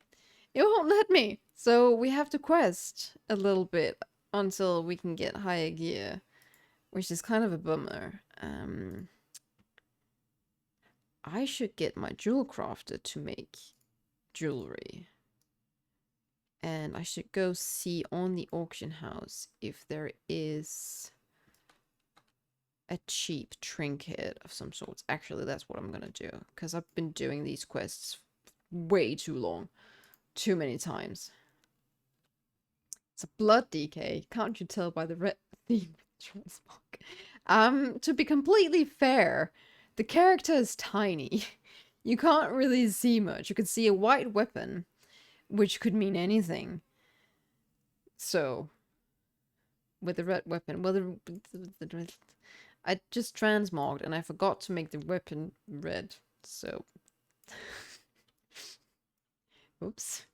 won't let me. So we have to quest a little bit until we can get higher gear, which is kind of a bummer. I should get my jewel crafter to make jewelry. And I should go see on the auction house if there is a cheap trinket of some sorts. Actually, that's what I'm gonna do, because I've been doing these quests way too long. Too many times. It's a blood DK. Can't you tell by the red theme transmog? To be completely fair, the character is tiny. You can't really see much. You can see a white weapon, which could mean anything. So, with the red weapon, well, I just transmogged and I forgot to make the weapon red. So, oops.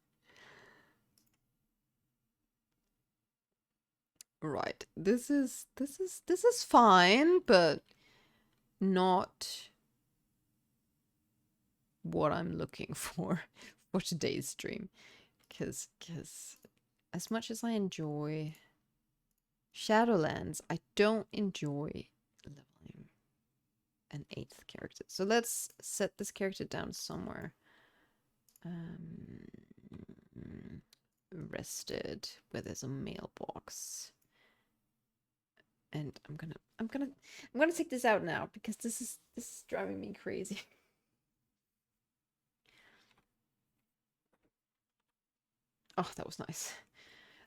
Right. This is fine, but not what I'm looking for today's stream. Because as much as I enjoy Shadowlands, I don't enjoy leveling an 8th character. So let's set this character down somewhere. Rested, where there's a mailbox. And I'm gonna take this out now because this is driving me crazy. Oh, that was nice.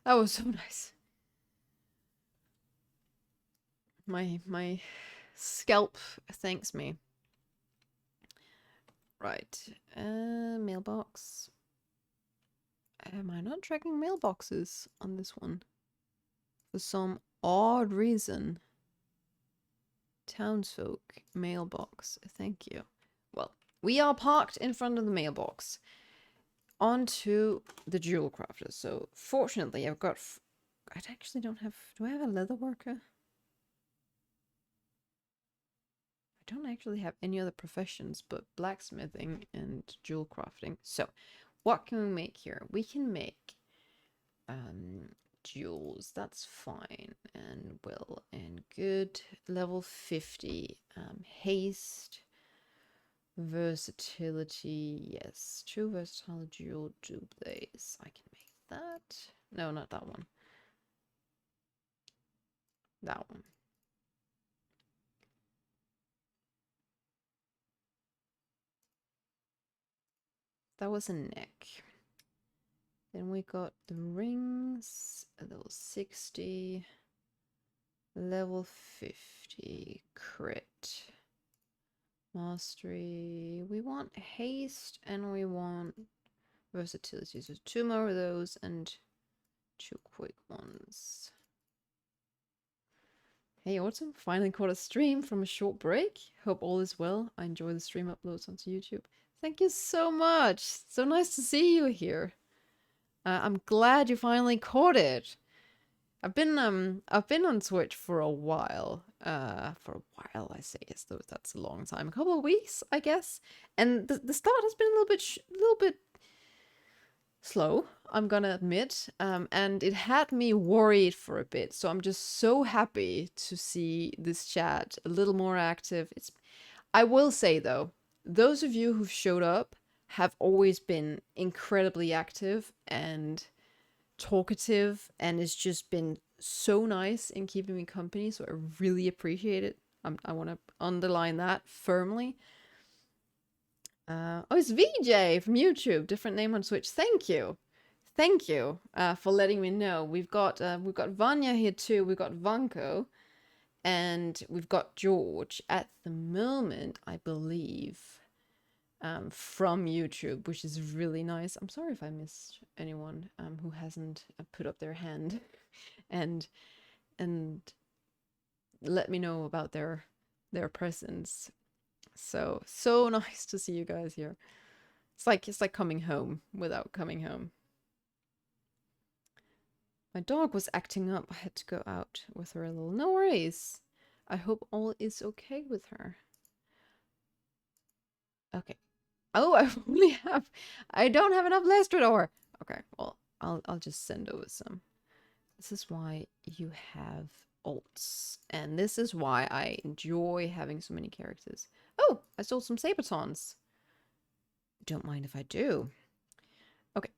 That was so nice. My scalp thanks me. Right. Mailbox. Am I not tracking mailboxes on this one? For some odd reason. Townsfolk mailbox. Thank you. Well, we are parked in front of the mailbox. Onto the jewel crafter. So fortunately, I've got. I actually don't have. Do I have a leather worker? I don't actually have any other professions but blacksmithing and jewel crafting. So, what can we make here? We can make jewels. That's fine and well and good. Level 50. Haste. Versatility. Yes. 2 versatile jewel duplies. I can make that. No, not that one. That one. That was a neck. Then we got the rings, level 60, level 50, crit, mastery. We want haste and we want versatility. So 2 more of those and 2 quick ones. Hey Autumn, finally caught a stream from a short break. Hope all is well. I enjoy the stream uploads onto YouTube. Thank you so much. So nice to see you here. I'm glad you finally caught it. I've been on Twitch for a while. I say, as though that's a long time. A couple of weeks, I guess. And the start has been a little bit slow, I'm gonna admit. And it had me worried for a bit. So I'm just so happy to see this chat a little more active. I will say though, those of you who've showed up have always been incredibly active and talkative, and it's just been so nice in keeping me company, so I really appreciate it. I want to underline that firmly. Oh, it's VJ from YouTube, different name on Twitch. Thank you for letting me know. We've got Vanya here too. We've got Vanko, and we've got George at the moment, I believe, from YouTube, which is really nice. I'm sorry if I missed anyone who hasn't put up their hand and let me know about their presence. So nice to see you guys here. It's like coming home without coming home. My dog was acting up. I had to go out with her a little. No worries. I hope all is okay with her. Okay. Oh, I don't have enough Lestrador. Okay, well, I'll just send over some. This is why you have alts. And this is why I enjoy having so many characters. Oh, I stole some Sabatons. Don't mind if I do. Okay.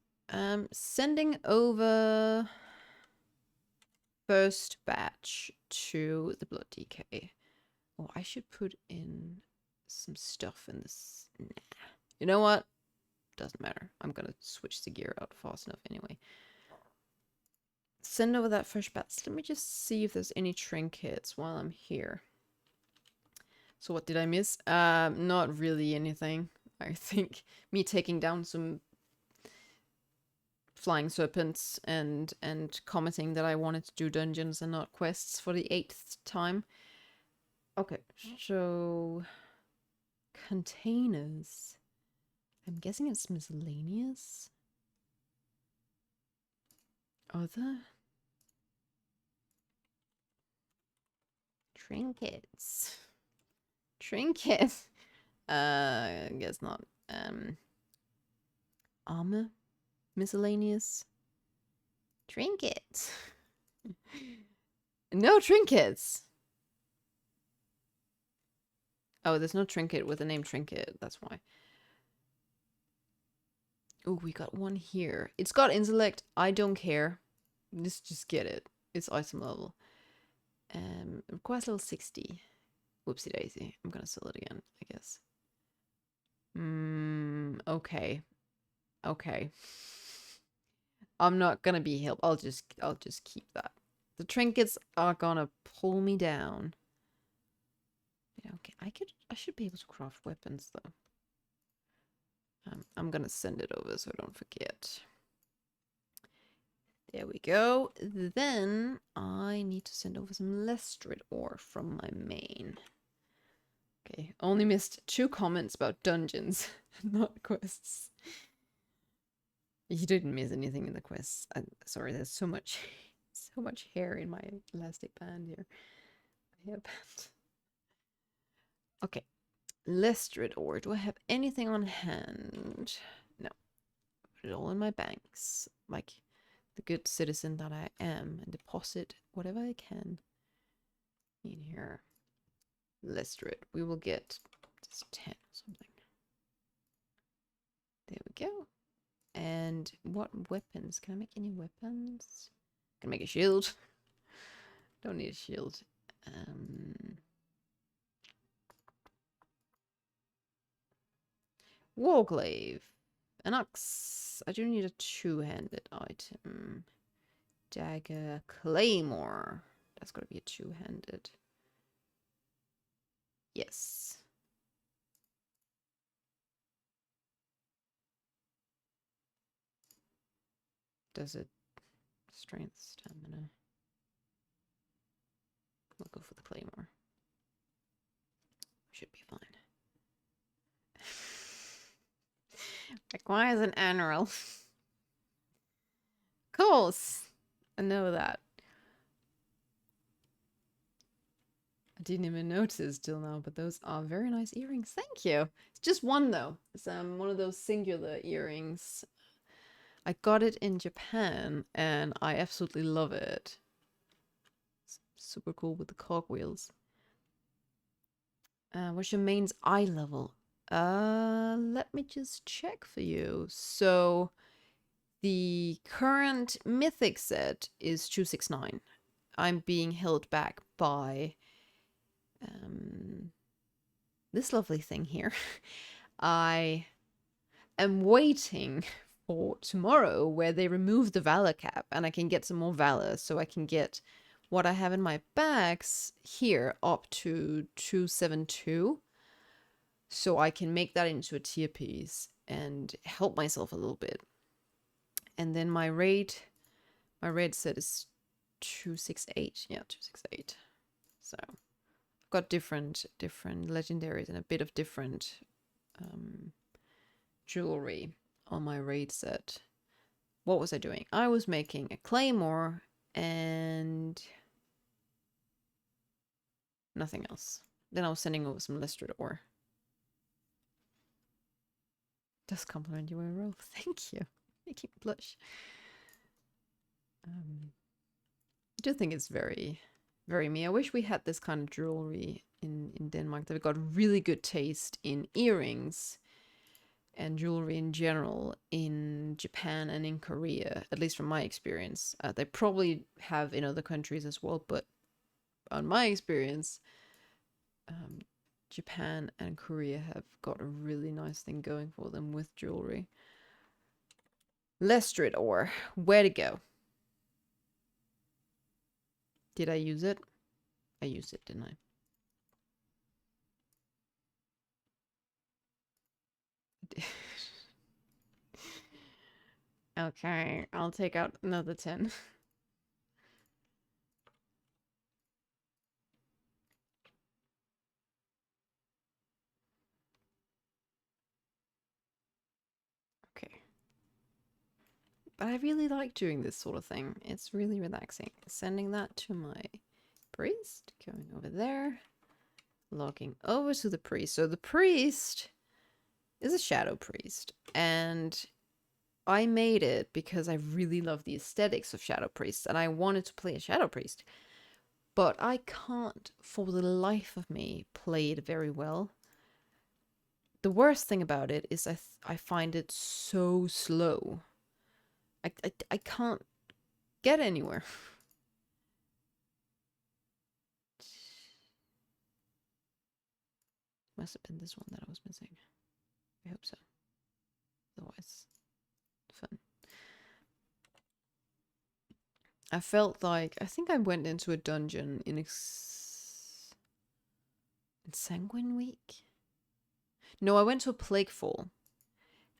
Sending over first batch to the Blood DK. Oh, I should put in some stuff in this. Nah. You know what? Doesn't matter. I'm gonna switch the gear out fast enough anyway. Send over that first batch. Let me just see if there's any trinkets while I'm here. So what did I miss? Not really anything. I think me taking down some flying serpents and commenting that I wanted to do dungeons and not quests for the 8th time. Okay, so containers. I'm guessing it's miscellaneous. Other trinkets. Trinkets. I guess not. Armor. Miscellaneous. Trinkets. No trinkets. Oh, there's no trinket with the name trinket. That's why. Oh, we got one here. It's got intellect. I don't care. Just get it. It's item level. Requires level 60. Whoopsie daisy. I'm gonna sell it again, I guess. Okay. Okay. I'm not gonna be help. I'll just keep that. The trinkets are gonna pull me down. Yeah, okay. I should be able to craft weapons though. I'm gonna send it over so I don't forget. There we go. Then I need to send over some Lestrid ore from my main. Okay, only missed 2 comments about dungeons, not quests. You didn't miss anything in the quests. Sorry, there's so much hair in my elastic band here. Hairband. Okay, Lestrid ore. Do I have anything on hand? No. Put it all in my banks, like the good citizen that I am, and deposit whatever I can in here. Lestrid. We will get just 10 or something. There we go. And what weapons? Can I make any weapons? Can I make a shield? Don't need a shield. Warglaive. An axe. I do need a 2-handed item. Dagger. Claymore. That's gotta be a 2-handed. Yes. Does it strength, stamina? We'll go for the claymore. Should be fine. Requires an annual. Of course. I know that. I didn't even notice till now, but those are very nice earrings. Thank you. It's just one though. It's one of those singular earrings. I got it in Japan and I absolutely love it. It's super cool with the cogwheels. What's your main's eye level? Let me just check for you. So the current mythic set is 269. I'm being held back by this lovely thing here. I am waiting for tomorrow where they remove the valor cap and I can get some more valor, so I can get what I have in my bags here up to 272, so I can make that into a tier piece and help myself a little bit. And then my raid set is 268. Yeah, 268. So I've got different legendaries and a bit of different jewelry on my raid set. What was I doing? I was making a claymore and nothing else. Then I was sending over some Lestrid ore. Does compliment you, Rove. Thank you. Making me blush. I do think it's very, very me. I wish we had this kind of jewelry in Denmark. They've got really good taste in earrings and jewelry in general in Japan and in Korea, at least from my experience. They probably have in other countries as well, but on my experience, Japan and Korea have got a really nice thing going for them with jewelry. Lestrid ore, where to go? Did I use it? I used it, didn't I? Okay, I'll take out another 10. Okay. But I really like doing this sort of thing. It's really relaxing. Sending that to my priest, going over there, logging over to the priest. So the priest is a shadow priest, and I made it because I really love the aesthetics of shadow priests, and I wanted to play a shadow priest. But I can't, for the life of me, play it very well. The worst thing about it is I find it so slow. I can't get anywhere. Must have been this one that I was missing. I hope so. Otherwise, fun. I felt like, I think I went into a dungeon in Sanguine Week? No, I went to a Plaguefall.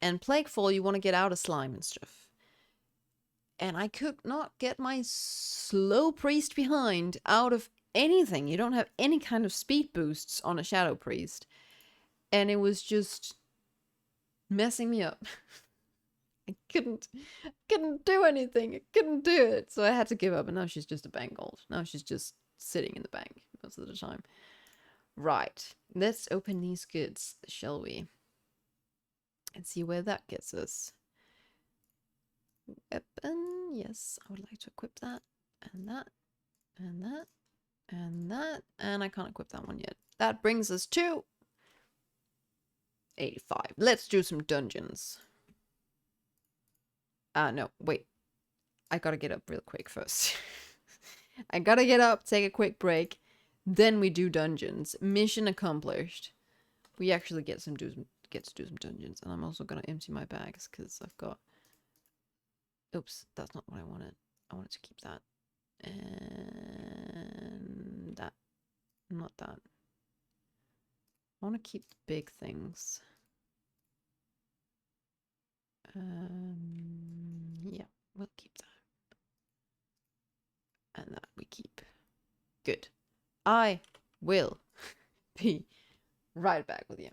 And Plaguefall, you want to get out of slime and stuff. and I could not get my slow priest behind out of anything. You don't have any kind of speed boosts on a shadow priest, and it was just messing me up. I couldn't do anything. I couldn't do it. So I had to give up, and now she's just a bank gold. Now she's just sitting in the bank most of the time. Right. Let's open these goods, shall we? And see where that gets us. Weapon. Yes, I would like to equip that. And that. And that. And that. And I can't equip that one yet. That brings us to 85. Let's do some dungeons. No, wait. I gotta get up real quick first. I gotta get up, take a quick break. Then we do dungeons. Mission accomplished. We actually get to do some dungeons. And I'm also gonna empty my bags because I've got... Oops, that's not what I wanted. I wanted to keep that. And that. Not that. I want to keep the big things. Yeah, we'll keep that. And that we keep. Good. I will be right back with you.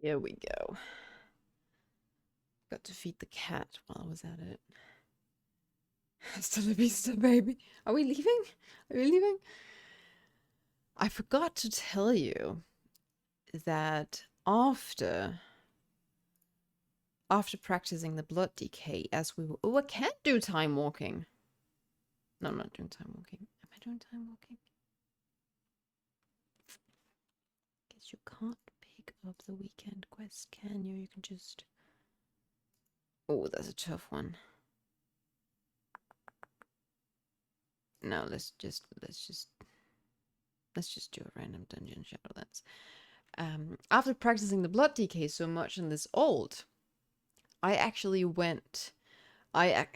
Here we go. Got to feed the cat while I was at it. Hasta la vista, baby. Are we leaving? Are we leaving? I forgot to tell you that after practicing the blood decay, as we were... Oh, I can't do time walking. No, I'm not doing time walking. Am I doing time walking? Guess you can't pick up the weekend quest, can you? You can just... Oh, that's a tough one. No, let's just do a random dungeon, Shadowlands. After practicing the blood decay so much in this old, I actually went... I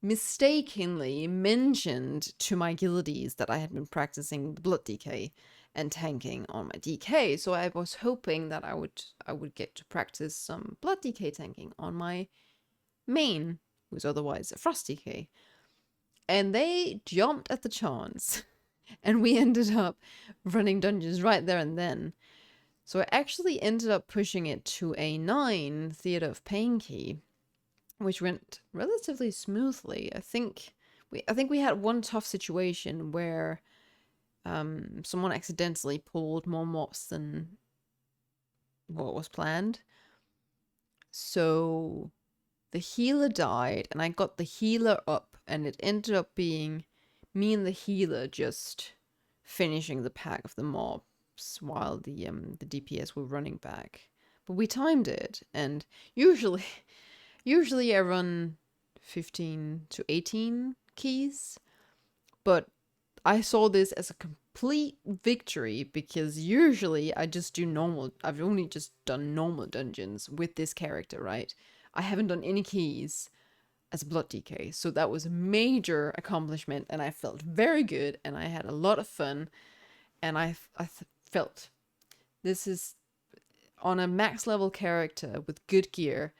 mistakenly mentioned to my guildies that I had been practicing the blood decay and tanking on my DK, so I was hoping that I would get to practice some blood decay tanking on my Maine, who's otherwise a Frosty K. And they jumped at the chance. And we ended up running dungeons right there and then. So I actually ended up pushing it to a 9 Theatre of Pain key, which went relatively smoothly. I think we had one tough situation where someone accidentally pulled more mobs than what was planned. So the healer died, and I got the healer up, and it ended up being me and the healer just finishing the pack of the mobs while the DPS were running back. But we timed it, and usually I run 15 to 18 keys, but I saw this as a complete victory because usually I just do normal. I've only just done normal dungeons with this character, right? I haven't done any keys as Blood DK, so that was a major accomplishment, and I felt very good, and I had a lot of fun, and I felt this is on a max level character with good gear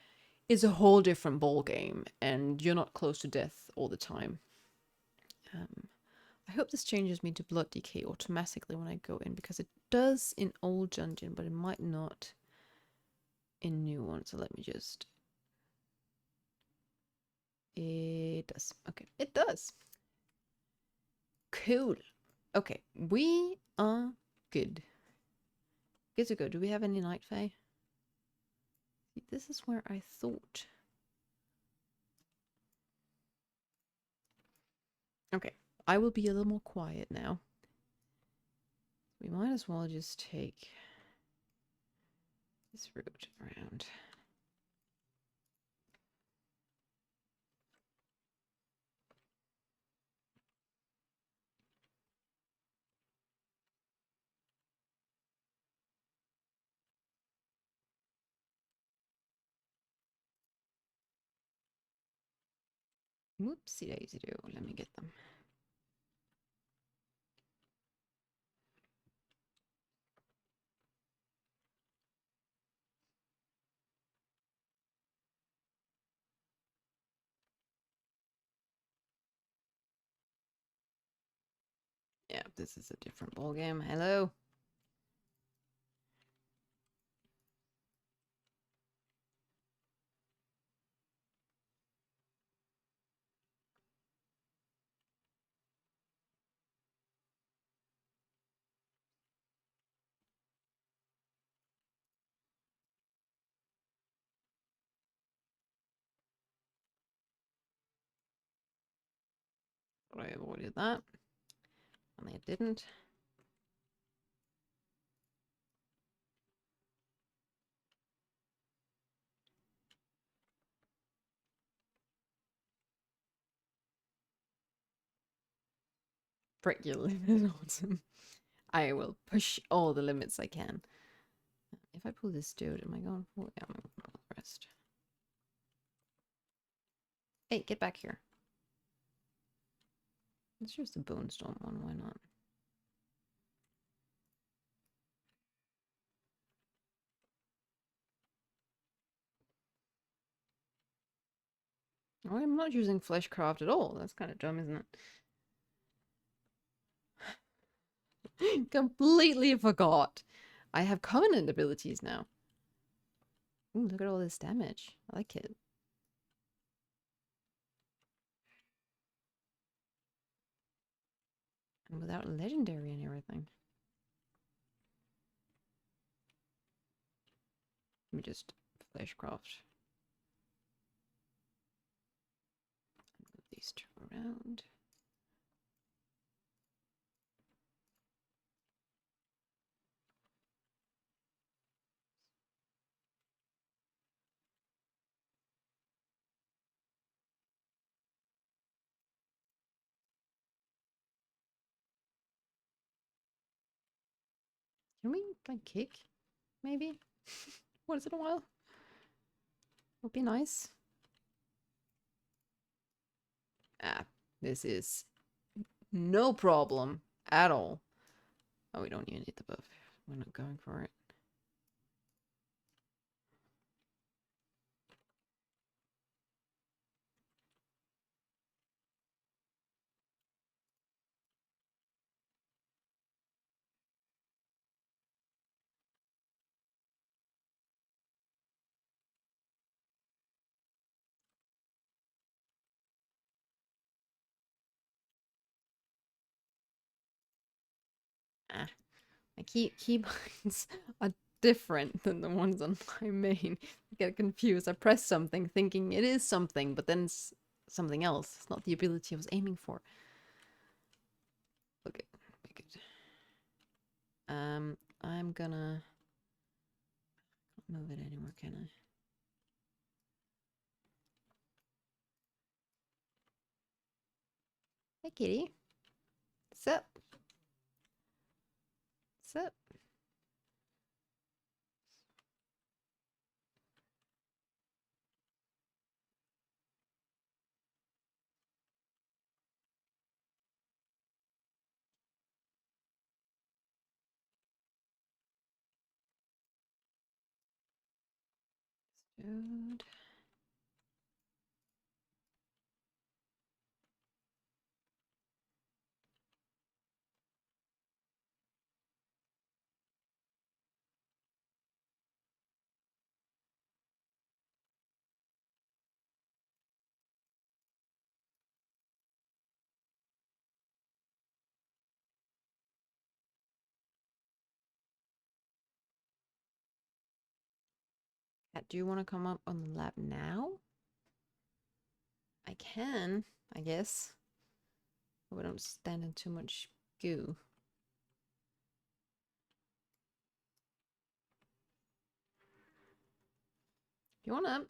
is a whole different ball game, and you're not close to death all the time. I hope this changes me to Blood DK automatically when I go in, because it does in old dungeon, but it might not in new one. So let me just... It does. Okay, it does. Cool. Okay, we are good. Good to go. Do we have any Night Fae? This is where I thought. Okay, I will be a little more quiet now. We might as well just take this route around. Whoopsie daisy do. Let me get them. Yeah, this is a different ball game. Hello. But I avoided that. And I didn't. Break your limit, Autumn. I will push all the limits I can. If I pull this dude, am I going for? Yeah, I'm going to pull the rest. Hey, get back here. Let's use the Bone Storm one, why not? Oh, I'm not using Fleshcraft at all. That's kind of dumb, isn't it? Completely forgot. I have Covenant abilities now. Ooh, look at all this damage. I like it. And without legendary and everything. Let me just Fleshcraft. Move these two around. Can we like kick? Maybe? Once in a while? Would be nice. Ah, this is no problem at all. Oh, we don't even need the buff. We're not going for it. My keybinds are different than the ones on my main. I get confused. I press something thinking it is something, but then it's something else. It's not the ability I was aiming for. Okay, good. I'm gonna can't move it anymore, can I? Hey, kitty. What's up? What's up? Dude. Do you want to come up on the lab now? I can, I guess. But we don't stand in too much goo. You want up?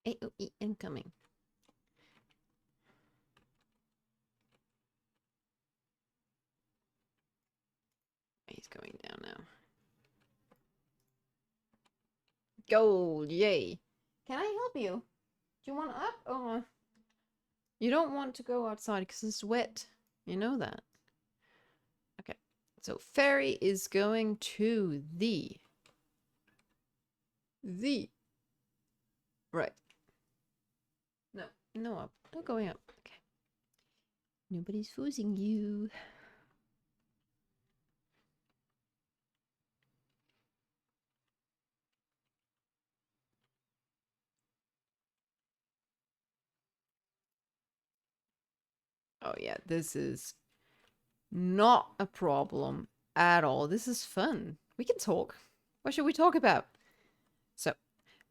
AOE incoming. He's going down now. Gold, yay. Can I help you? Do you want up? Or you don't want to go outside because it's wet. You know that. Okay. So Fairy is going to the right. No, no up. No going up. Okay. Nobody's forcing you. Oh yeah, this is not a problem at all. This is fun. We can talk. What should we talk about? So,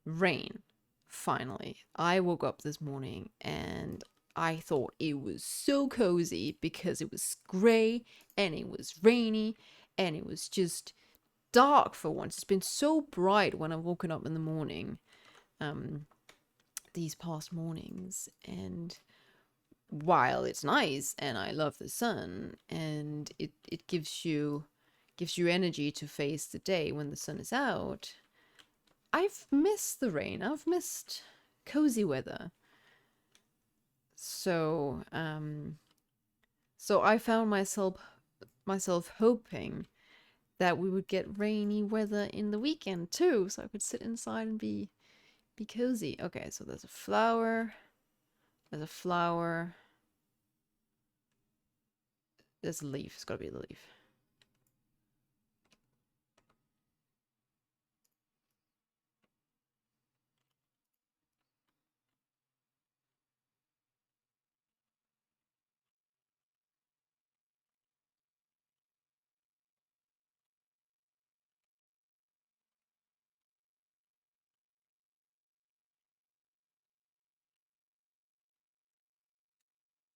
rain. Finally. I woke up this morning and I thought it was so cozy because it was grey and it was rainy and it was just dark for once. It's been so bright when I've woken up in the morning, these past mornings, and while it's nice and I love the sun and it gives you energy to face the day when the sun is out, I've missed the rain. I've missed cozy weather. So so I found myself hoping that we would get rainy weather in the weekend too, so I could sit inside and be cozy. Okay, so there's a flower. There's a flower. There's a leaf. It's gotta be the leaf.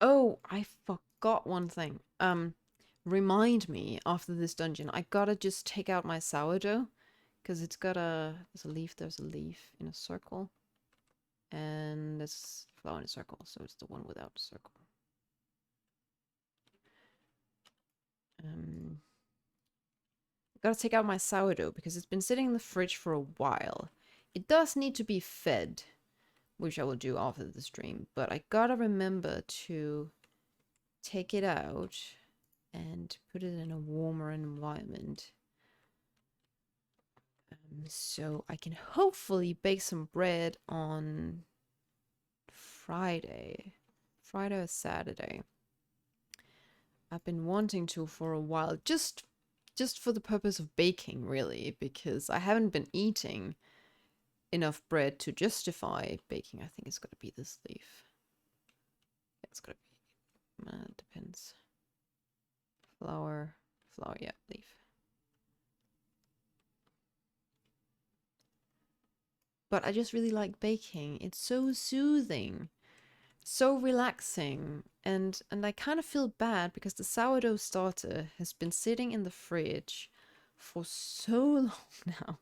Oh, I forgot one thing. Remind me after this dungeon. I gotta just take out my sourdough because it's got there's a leaf. There's a leaf in a circle, and there's a flower in a circle. So it's the one without a circle. Gotta take out my sourdough because it's been sitting in the fridge for a while. It does need to be fed, which I will do after the stream, but I gotta remember to take it out and put it in a warmer environment. So I can hopefully bake some bread on Friday or Saturday. I've been wanting to for a while, just for the purpose of baking, really, because I haven't been eating enough bread to justify baking. I think it's got to be this leaf. It's got to be. Depends. Flour, yeah, leaf. But I just really like baking. It's so soothing, so relaxing, and I kind of feel bad because the sourdough starter has been sitting in the fridge for so long now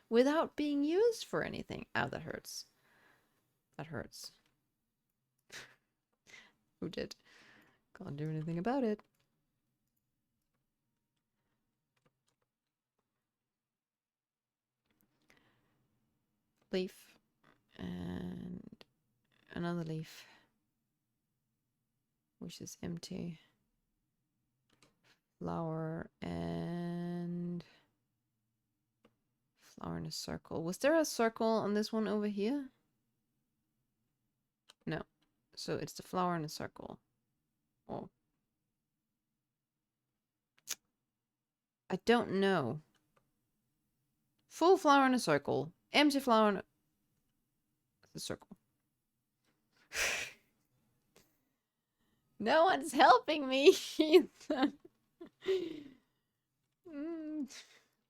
without being used for anything. Ow, that hurts. That hurts. Who did? Can't do anything about it. Leaf. And another leaf. Which is empty. Flower and... flower in a circle. Was there a circle on this one over here? No. So it's the flower in a circle. Oh. I don't know. Full flower in a circle. Empty flower in a circle. No one's helping me.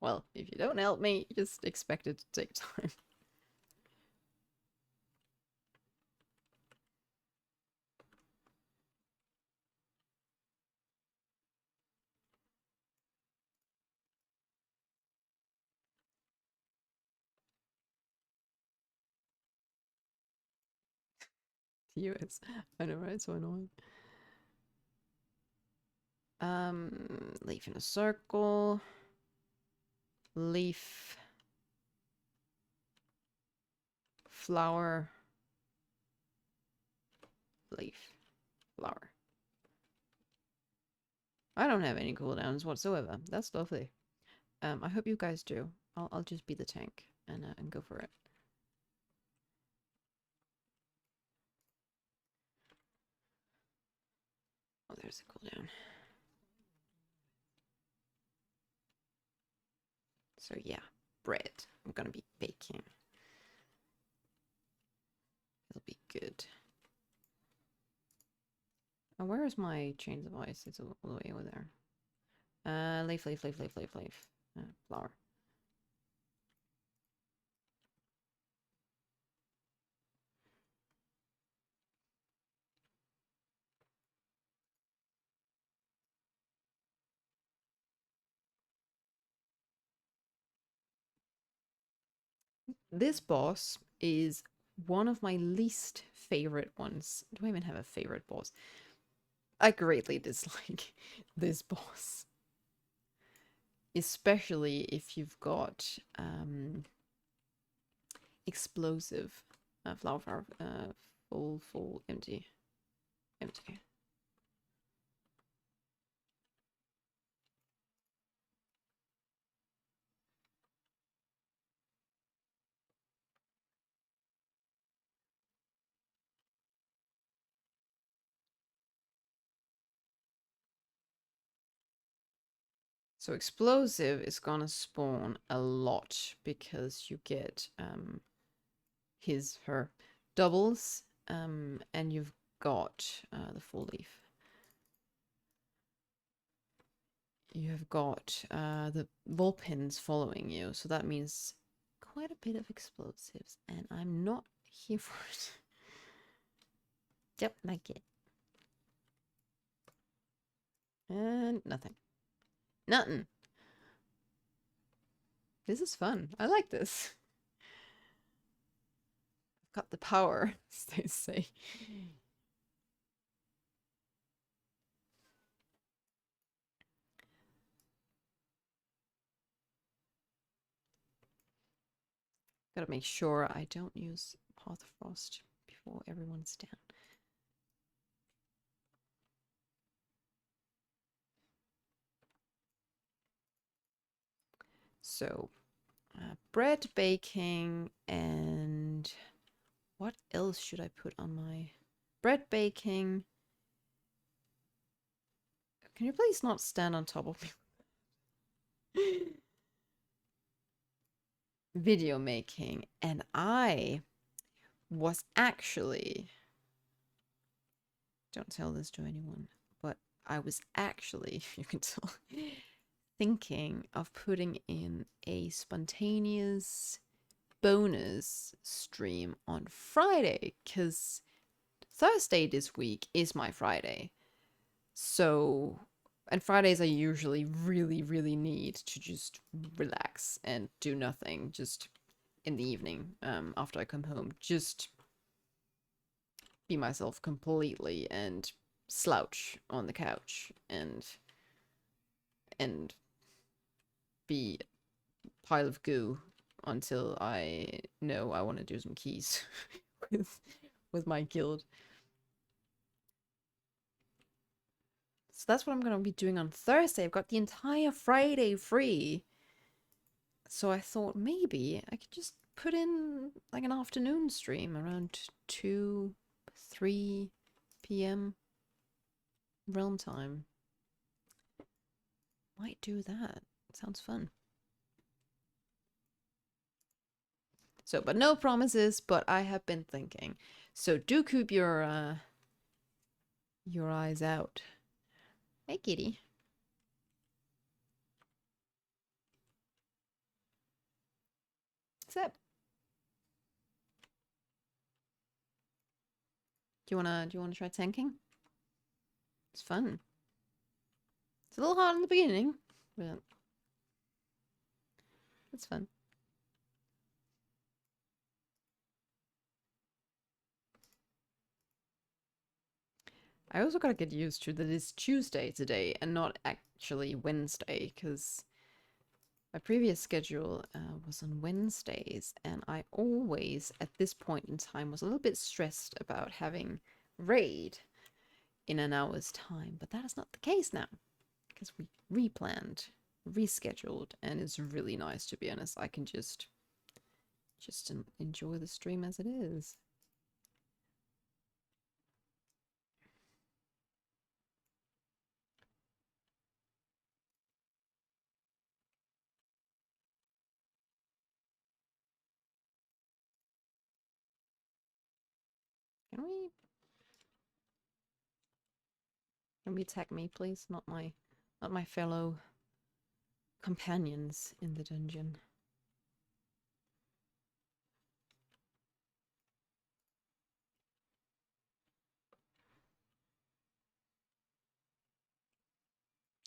Well, if you don't help me, just expect it to take time. US. I know, right? So annoying. Leaf in a circle. Leaf. Flower. Leaf. Flower. I don't have any cooldowns whatsoever. That's lovely. I hope you guys do. I'll just be the tank and go for it. Oh, there's a cooldown. So yeah, bread. I'm gonna be baking. It'll be good. Oh, where is my chains of ice? It's all the way over there. Leaf. Flower. This boss is one of my least favorite ones. Do I even have a favorite boss? I greatly dislike this boss. Especially if you've got explosive flower, full, empty. So explosive is gonna spawn a lot because you get her doubles, and you've got the full leaf. You have got the Vulpins following you, so that means quite a bit of explosives, and I'm not here for it. Don't like it. And nothing. Nothing. This is fun. I like this. I've got the power, as they say. Gotta make sure I don't use Path of Frost before everyone's down. So, bread baking, and what else should I put on my bread baking? Can you please not stand on top of me? Video making. And I was actually, don't tell this to anyone, but I was actually, you can tell, thinking of putting in a spontaneous bonus stream on Friday, because Thursday this week is my Friday. So, and Fridays I usually really, really need to just relax and do nothing, just in the evening, after I come home. Just be myself completely and slouch on the couch and be a pile of goo until I know I want to do some keys with my guild. So that's what I'm going to be doing on Thursday. I've got the entire Friday free. So I thought maybe I could just put in like an afternoon stream around 2, 3 p.m. realm time. Might do that. Sounds fun. So, but no promises, but I have been thinking. So do keep your eyes out. Hey, kitty. What's up? Do you wanna try tanking? It's fun. It's a little hard in the beginning, but it's fun. I also gotta get used to that it's Tuesday today and not actually Wednesday, because my previous schedule was on Wednesdays, and I always, at this point in time, was a little bit stressed about having raid in an hour's time, but that is not the case now, because we replanned, rescheduled, and it's really nice, to be honest. I can just enjoy the stream as it is. Can we attack me, please? Not my fellow companions in the dungeon.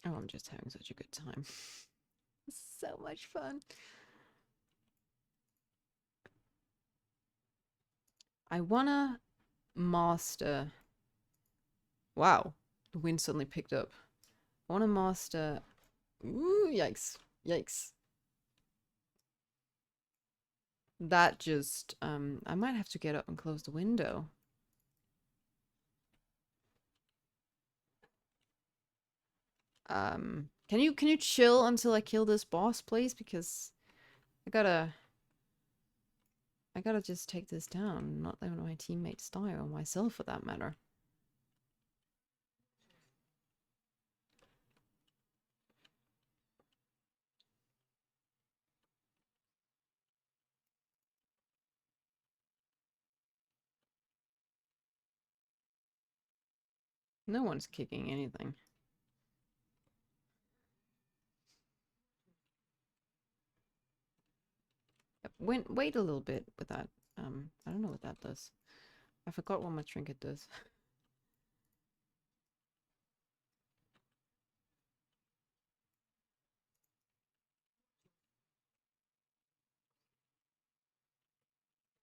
Oh, I'm just having such a good time. So much fun. I wanna master. Wow, the wind suddenly picked up. I wanna master. Ooh, yikes. Yikes. That just, I might have to get up and close the window. Can you chill until I kill this boss, please? Because I gotta just take this down, not let my teammates die, or myself for that matter. No one's kicking anything. Wait a little bit with that. I don't know what that does. I forgot what my trinket does.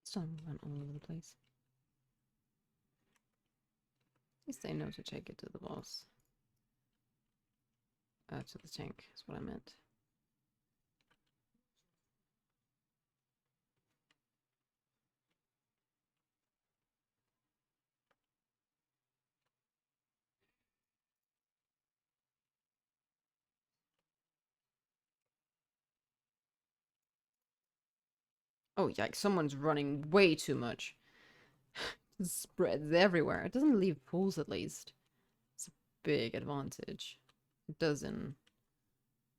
Some run all over the place. At least they know to take it to the boss. To the tank is what I meant. Oh, yikes, someone's running way too much. It spreads everywhere. It doesn't leave pools, at least. It's a big advantage. dozen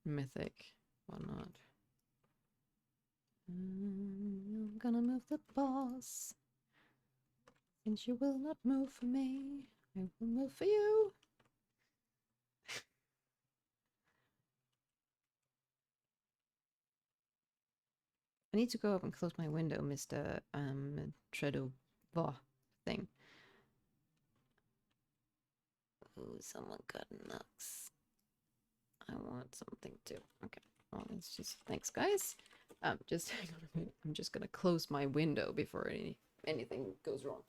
mythic. Whatnot. I'm gonna move the boss. Since you will not move for me, I will move for you. I need to go up and close my window, Mr. Tredo thing. Oh, someone got knocks. I want something too. Okay. Well, it's just thanks, guys. Just hang on a minute. I'm just gonna close my window before anything goes wrong.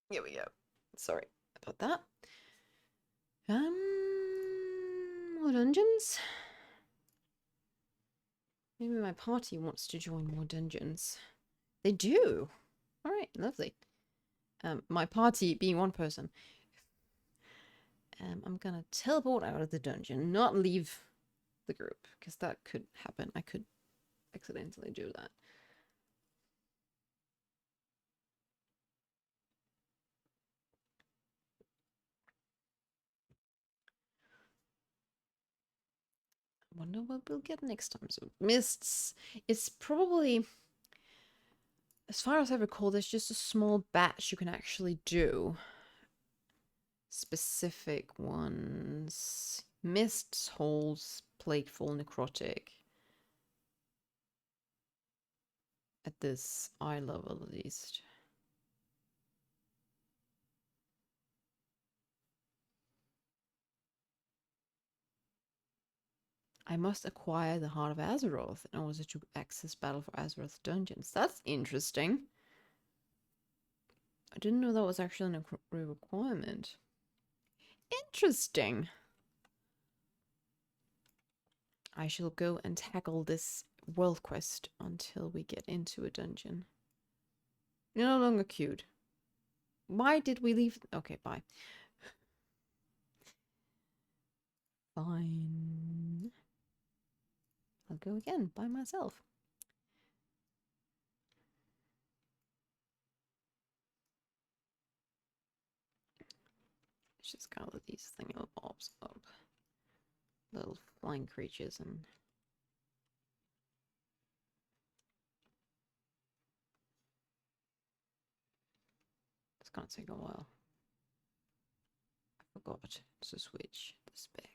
Here we go. Sorry about that. More dungeons? Maybe my party wants to join more dungeons. They do. All right, lovely. My party being one person. I'm gonna teleport out of the dungeon, not leave the group, because that could happen. I could accidentally do that. I wonder what we'll get next time. So mists, it's probably, as far as I recall, there's just a small batch you can actually do. Specific ones. Mists, holes, plateful, necrotic. At this eye level, at least. I must acquire the Heart of Azeroth in order to access Battle for Azeroth dungeons. That's interesting. I didn't know that was actually a requirement. Interesting. I shall go and tackle this world quest until we get into a dungeon. You're no longer queued. Why did we leave? Okay, bye. Fine. I'll go again by myself. Let's just gather these thingamabobs up. Little flying creatures and... It's gonna take a while. I forgot to switch the spec.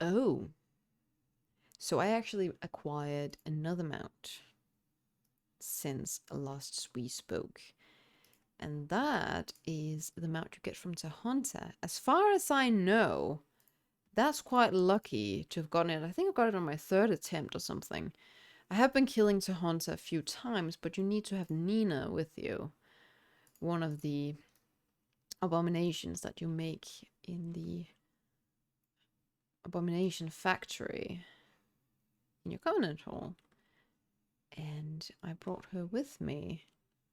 Oh. So I actually acquired another mount since last we spoke. And that is the mount you get from Tahunter. As far as I know, that's quite lucky to have gotten it. I think I got it on my 3rd attempt or something. I have been killing Tahunter a few times, but you need to have Nina with you. One of the abominations that you make in the abomination factory in your Covenant Hall. And I brought her with me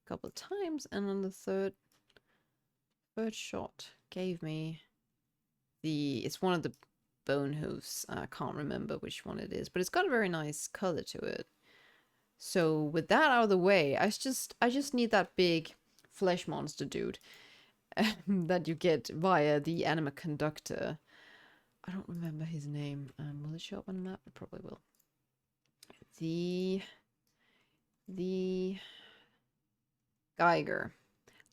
a couple of times, and on the third shot gave me it's one of the bone hooves. I can't remember which one it is, but it's got a very nice color to it. So with that out of the way, I just need that big flesh monster dude that you get via the anima conductor. I don't remember his name. Will it show up on the map? It probably will. The Geiger.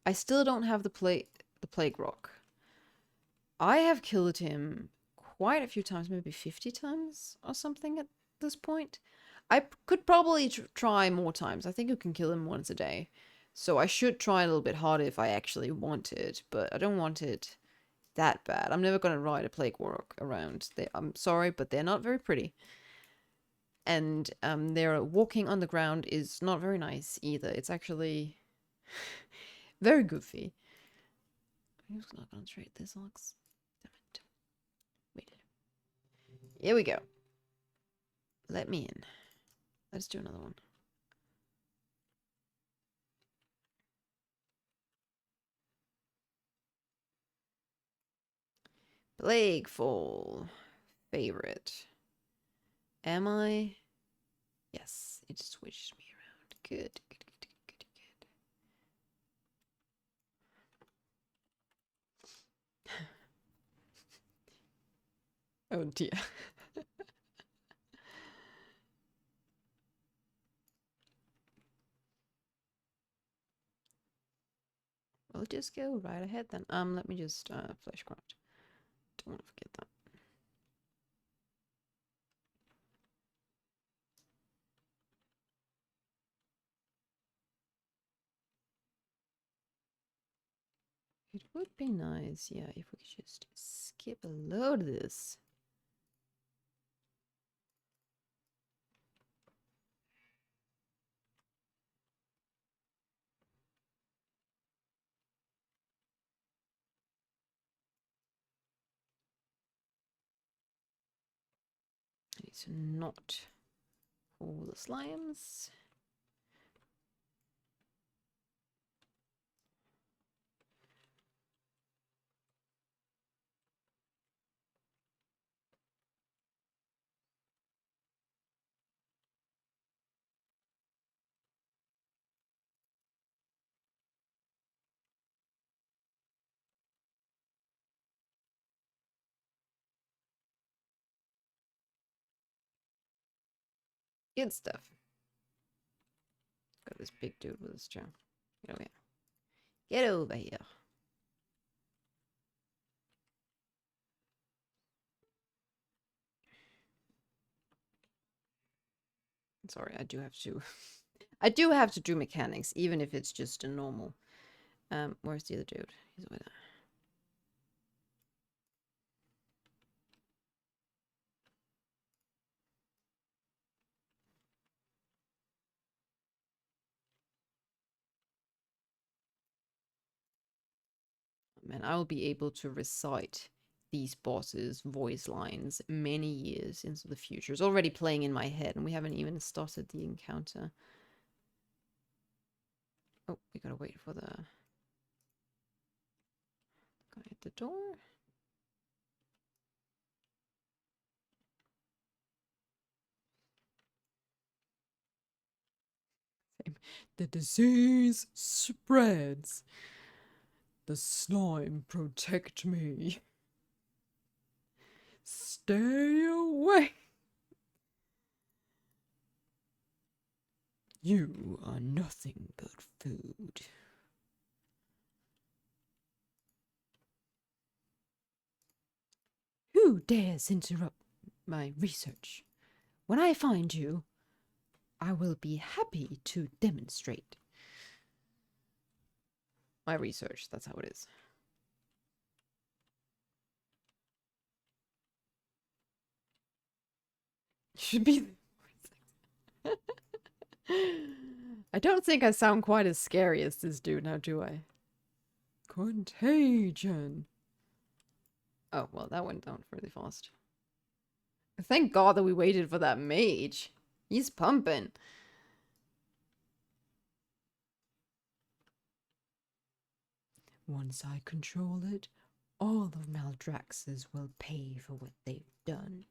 I still don't have the plague rock. I have killed him quite a few times, maybe 50 times or something at this point. I could probably try more times. I think you can kill him once a day. So I should try a little bit harder if I actually want it, but I don't want it that bad. I'm never going to ride a plague rock around. I'm sorry, but they're not very pretty. And their walking on the ground is not very nice either. It's actually very goofy. Who's not going to trade this ox? Damn it. Wait. Here we go. Let me in. Let's do another one. Plaguefall. Favorite. Am I? Yes, it switched me around. Good, good, good, good, good. Oh dear. We'll just go right ahead then. Let me just fleshcraft. Don't want to forget that. It would be nice, yeah, if we could just skip a load of this. I need to not all the slimes. Good stuff. Got this big dude with his chair. Get over here. Get over here. Sorry, I do have to. I do have to do mechanics, even if it's just a normal. Where's the other dude? He's over there. Man, I will be able to recite these bosses' voice lines many years into the future. It's already playing in my head, and we haven't even started the encounter. Oh, we gotta wait for the guy at the door. The disease spreads. The slime protect me. Stay away. You are nothing but food. Who dares interrupt my research? When I find you, I will be happy to demonstrate my research. That's how it is. Should be. I don't think I sound quite as scary as this dude now, do I? Contagion. Oh, well, that went down really fast. Thank God that we waited for that mage. He's pumping. Once I control it, all of Maldraxxus will pay for what they've done.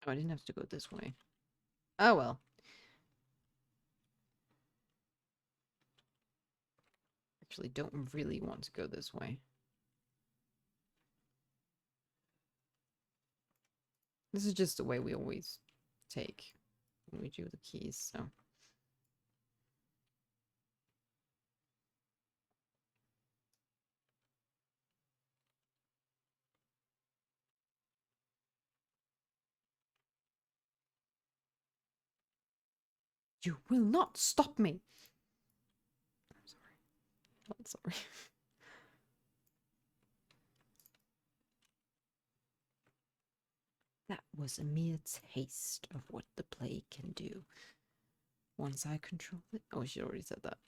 Oh, I didn't have to go this way. Oh well. Actually, don't really want to go this way. This is just the way we always take when we do the keys, so. You will not stop me! I'm sorry. I'm sorry. That was a mere taste of what the plague can do. Once I control it. Oh, she already said that.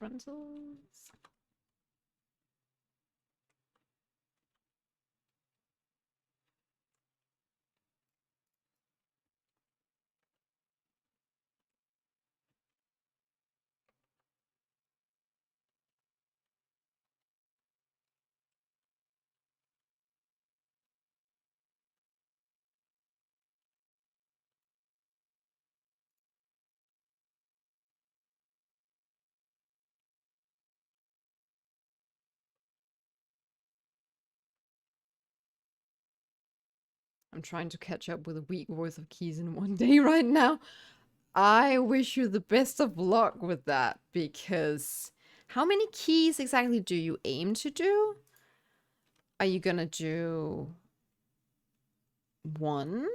Frontals. I'm trying to catch up with a week worth of keys in one day right now. I wish you the best of luck with that, because how many keys exactly do you aim to do? Are you gonna do 1?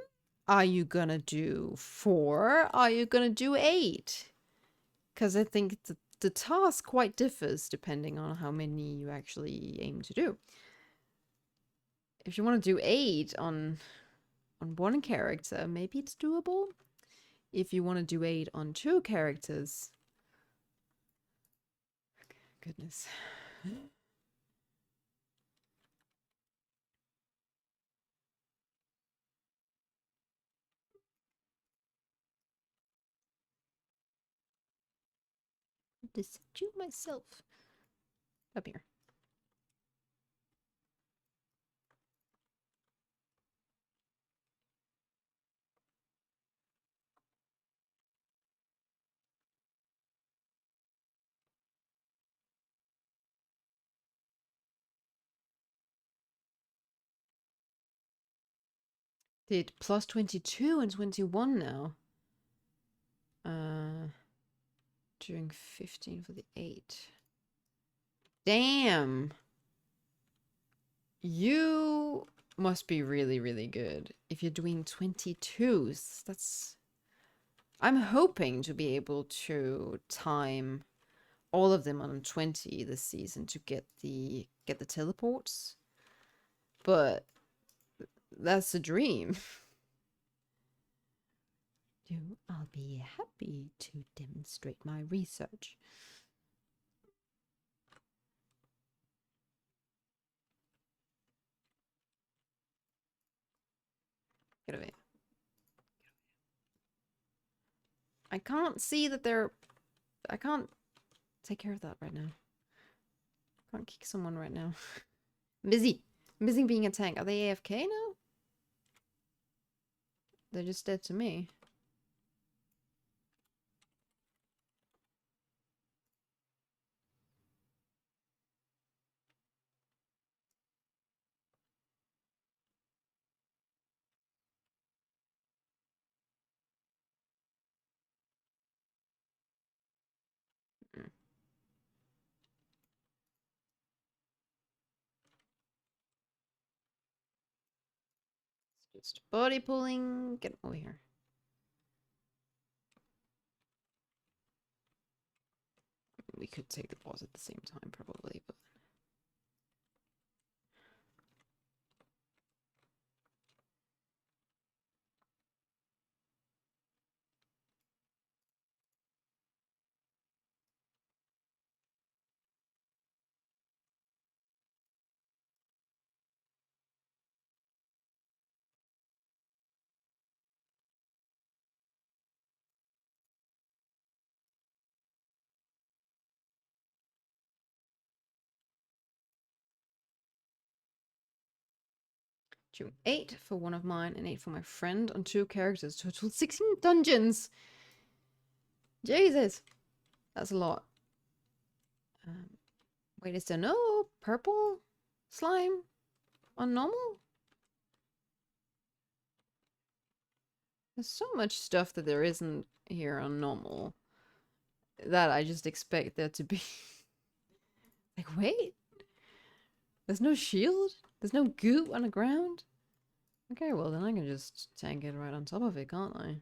Are you gonna do 4? Are you gonna do 8? Because I think the task quite differs depending on how many you actually aim to do. If you want to do 8 on one character, maybe it's doable. If you want to do 8 on 2 characters, goodness. Just shoot myself up here. Did plus 22 and 21 now. Doing 15 for the 8. Damn. You must be really, really good if you're doing 22s. That's... I'm hoping to be able to time all of them on 20 this season to get the teleports. But that's a dream. I'll be happy to demonstrate my research. Get away. I can't see that they're... I can't take care of that right now. I can't kick someone right now. I'm busy. I'm busy being a tank. Are they AFK now? They're just dead to me. Just body pulling. Get over here. We could take the boss at the same time, probably, but... Doing 8 for one of mine and 8 for my friend on 2 characters. Total 16 dungeons! Jesus! That's a lot. Wait, is there no purple slime on normal? There's so much stuff that there isn't here on normal that I just expect there to be. Like, wait, there's no shield? There's no goo on the ground? Okay, well then I can just tank it right on top of it, can't I?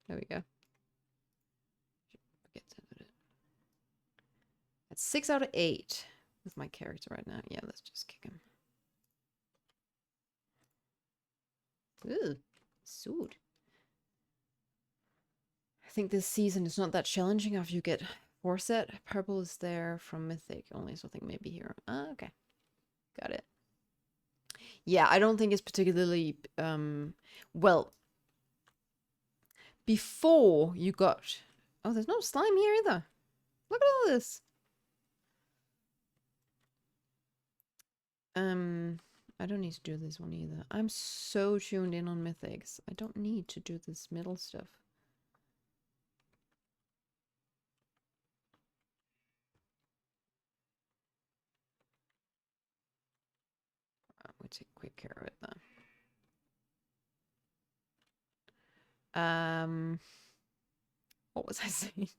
There we go. Forget to put it. That's 6 out of 8 with my character right now. Yeah, let's just kick him. Ooh, sword. I think this season is not that challenging after you get 4 set. Purple is there from Mythic only, so I think maybe here. Ah, okay. Got it. Yeah, I don't think it's particularly, well, before you got... Oh, there's no slime here either. Look at all this. I don't need to do this one either. I'm so tuned in on Mythics. I don't need to do this middle stuff. We'll take quick care of it then. What was I saying?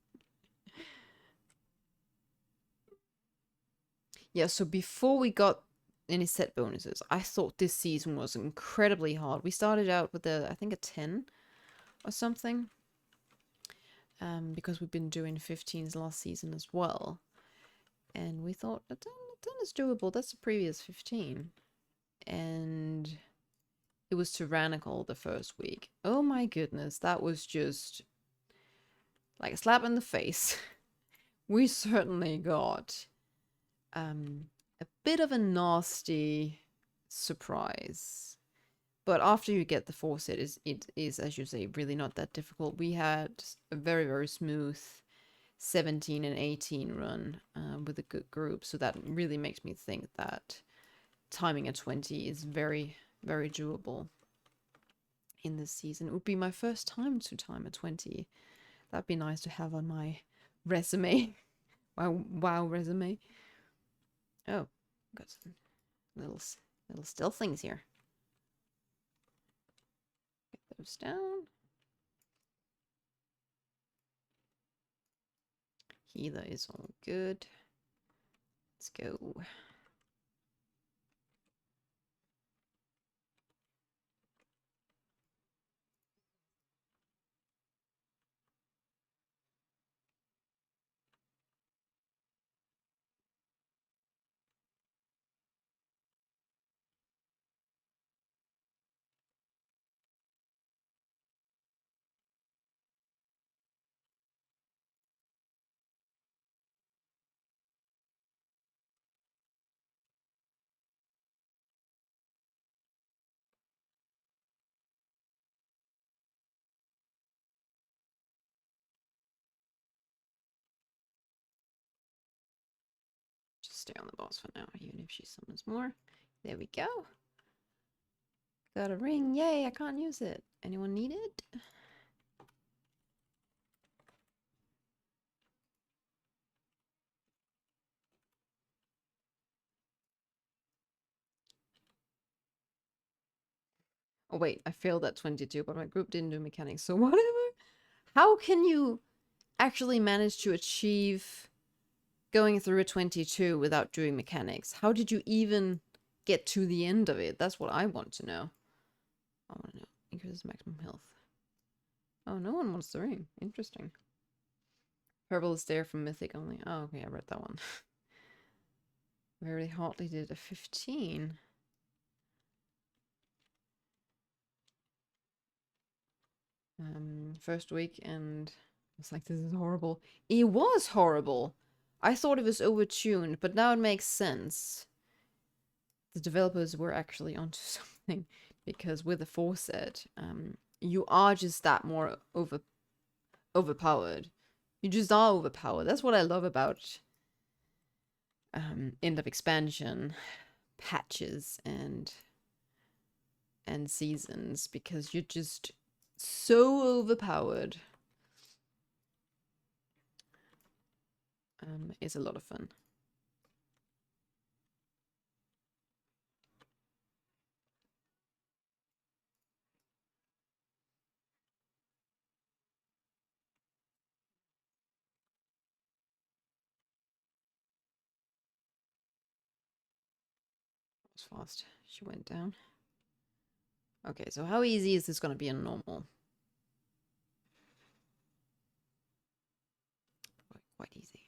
Yeah, so before we got any set bonuses, I thought this season was incredibly hard. We started out with I think a 10 or something. Because we've been doing 15s last season as well. And we thought, a 10 is doable. That's the previous 15. And it was tyrannical the first week. Oh my goodness, that was just like a slap in the face. We certainly got a bit of a nasty surprise. But after you get the 4 set, it is, as you say, really not that difficult. We had a very, very smooth 17 and 18 run with a good group. So that really makes me think that timing a 20 is very, very doable in this season. It would be my first time to time a 20. That'd be nice to have on my resume. wow resume. Oh, got some little still things here. Get those down. Healer is all good. Let's go. Just stay on the boss for now, even if she summons more. There we go. Got a ring. Yay, I can't use it. Anyone need it? Oh wait, I failed at 22, but my group didn't do mechanics, so whatever. How can you actually manage to achieve going through a 22 without doing mechanics? How did you even get to the end of it? That's what I want to know. I want to know. Increases maximum health. Oh, no one wants the ring. Interesting. Purple is there from Mythic only. Oh, okay, I read that one. Very hotly did a 15. First week, and I was like, this is horrible. It was horrible. I thought it was overtuned, but now it makes sense. The developers were actually onto something, because with the 4 set, you are just that more overpowered. You just are overpowered. That's what I love about end of expansion patches and seasons, because you're just so overpowered. It's a lot of fun. was fast. She went down. Okay, so how easy is this going to be in normal? Quite easy.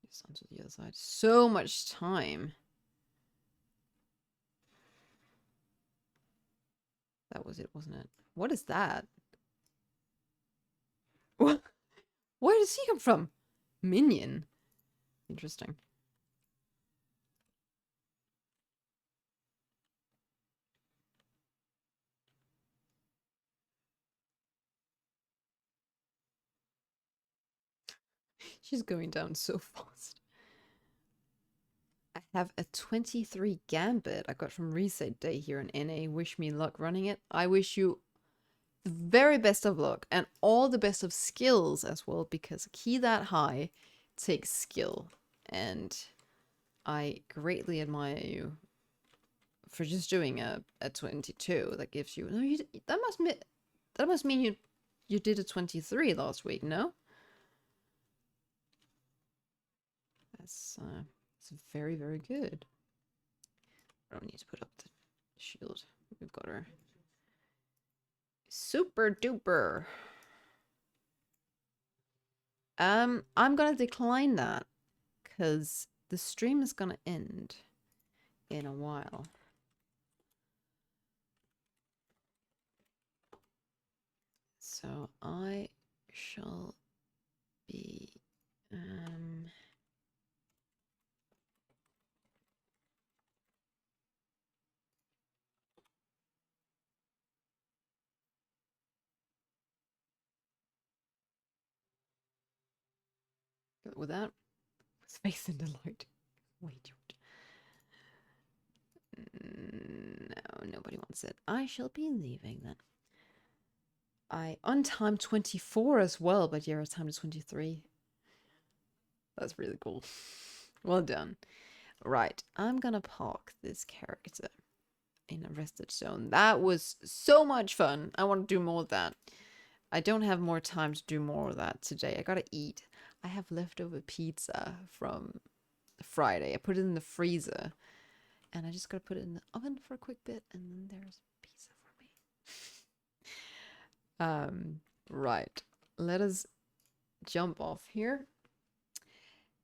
Just onto the other side. So much time. That was it, wasn't it? What is that? What? Where does he come from? Minion. Interesting. She's going down so fast. I have a 23 Gambit I got from Reset Day here in NA. Wish me luck running it. I wish you the very best of luck and all the best of skills as well, because a key that high takes skill. And I greatly admire you for just doing a 22. That gives you... No, that must mean you did a 23 last week, no? That's very, very good. I don't need to put up the shield. We've got her. Super duper. I'm gonna decline that because the stream is gonna end in a while. So I shall be with that space and delight. Wait. No, nobody wants it. I shall be leaving then. I untimed 24 as well, but yeah, I timed 23. That's really cool. Well done. Right, I'm gonna park this character in a rested zone. That was so much fun. I want to do more of that. I don't have more time to do more of that today. I gotta eat. I have leftover pizza from Friday. I put it in the freezer. And I just gotta put it in the oven for a quick bit, and then there's pizza for me. Right. Let us jump off here.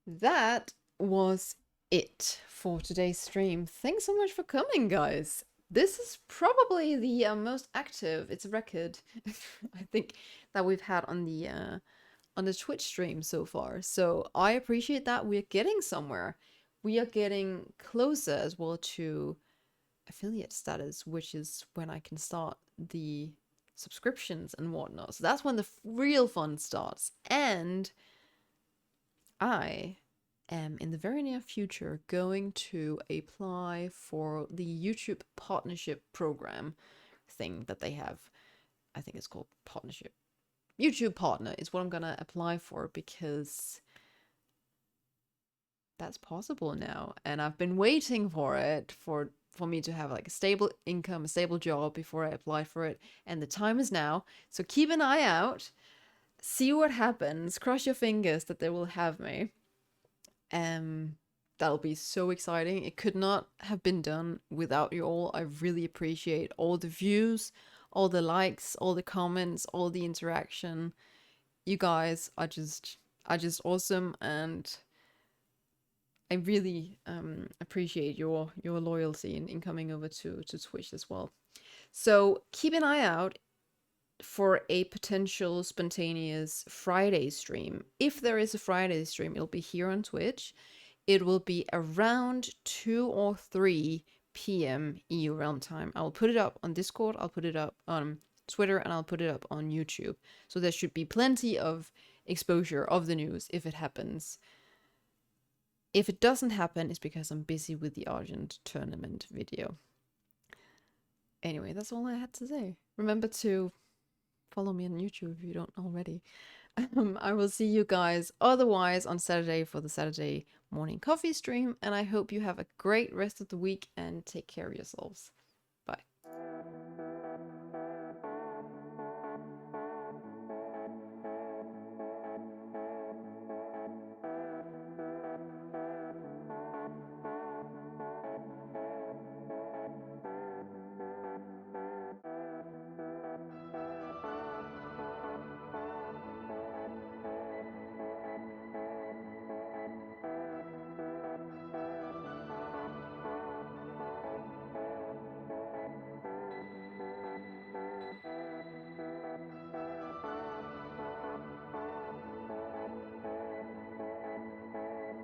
That was it for today's stream. Thanks so much for coming, guys. This is probably the most active, it's a record, I think, that we've had on the Twitch stream so far. So I appreciate that. We're getting somewhere. We are getting closer as well to affiliate status, which is when I can start the subscriptions and whatnot. So that's when the real fun starts. And I am in the very near future going to apply for the YouTube partnership program thing that they have. I think it's called partnership. YouTube partner is what I'm gonna apply for, because that's possible now, and I've been waiting for it for me to have like a stable income, a stable job before I apply for it, and the time is now. So keep an eye out, see what happens, cross your fingers that they will have me. That'll be so exciting. It could not have been done without you all. I really appreciate all the views, all the likes, all the comments, all the interaction. You guys are just awesome, and I really appreciate your loyalty in coming over to Twitch as well. So keep an eye out for a potential spontaneous Friday stream. If there is a Friday stream, it'll be here on Twitch. It will be around 2 or 3 p.m. EU realm time. I'll put it up on Discord, I'll put it up on Twitter, and I'll put it up on YouTube. So there should be plenty of exposure of the news if it happens. If it doesn't happen, it's because I'm busy with the Argent tournament video. Anyway, that's all I had to say. Remember to follow me on YouTube if you don't already. I will see you guys otherwise on Saturday for the Saturday morning coffee stream, and I hope you have a great rest of the week and take care of yourselves.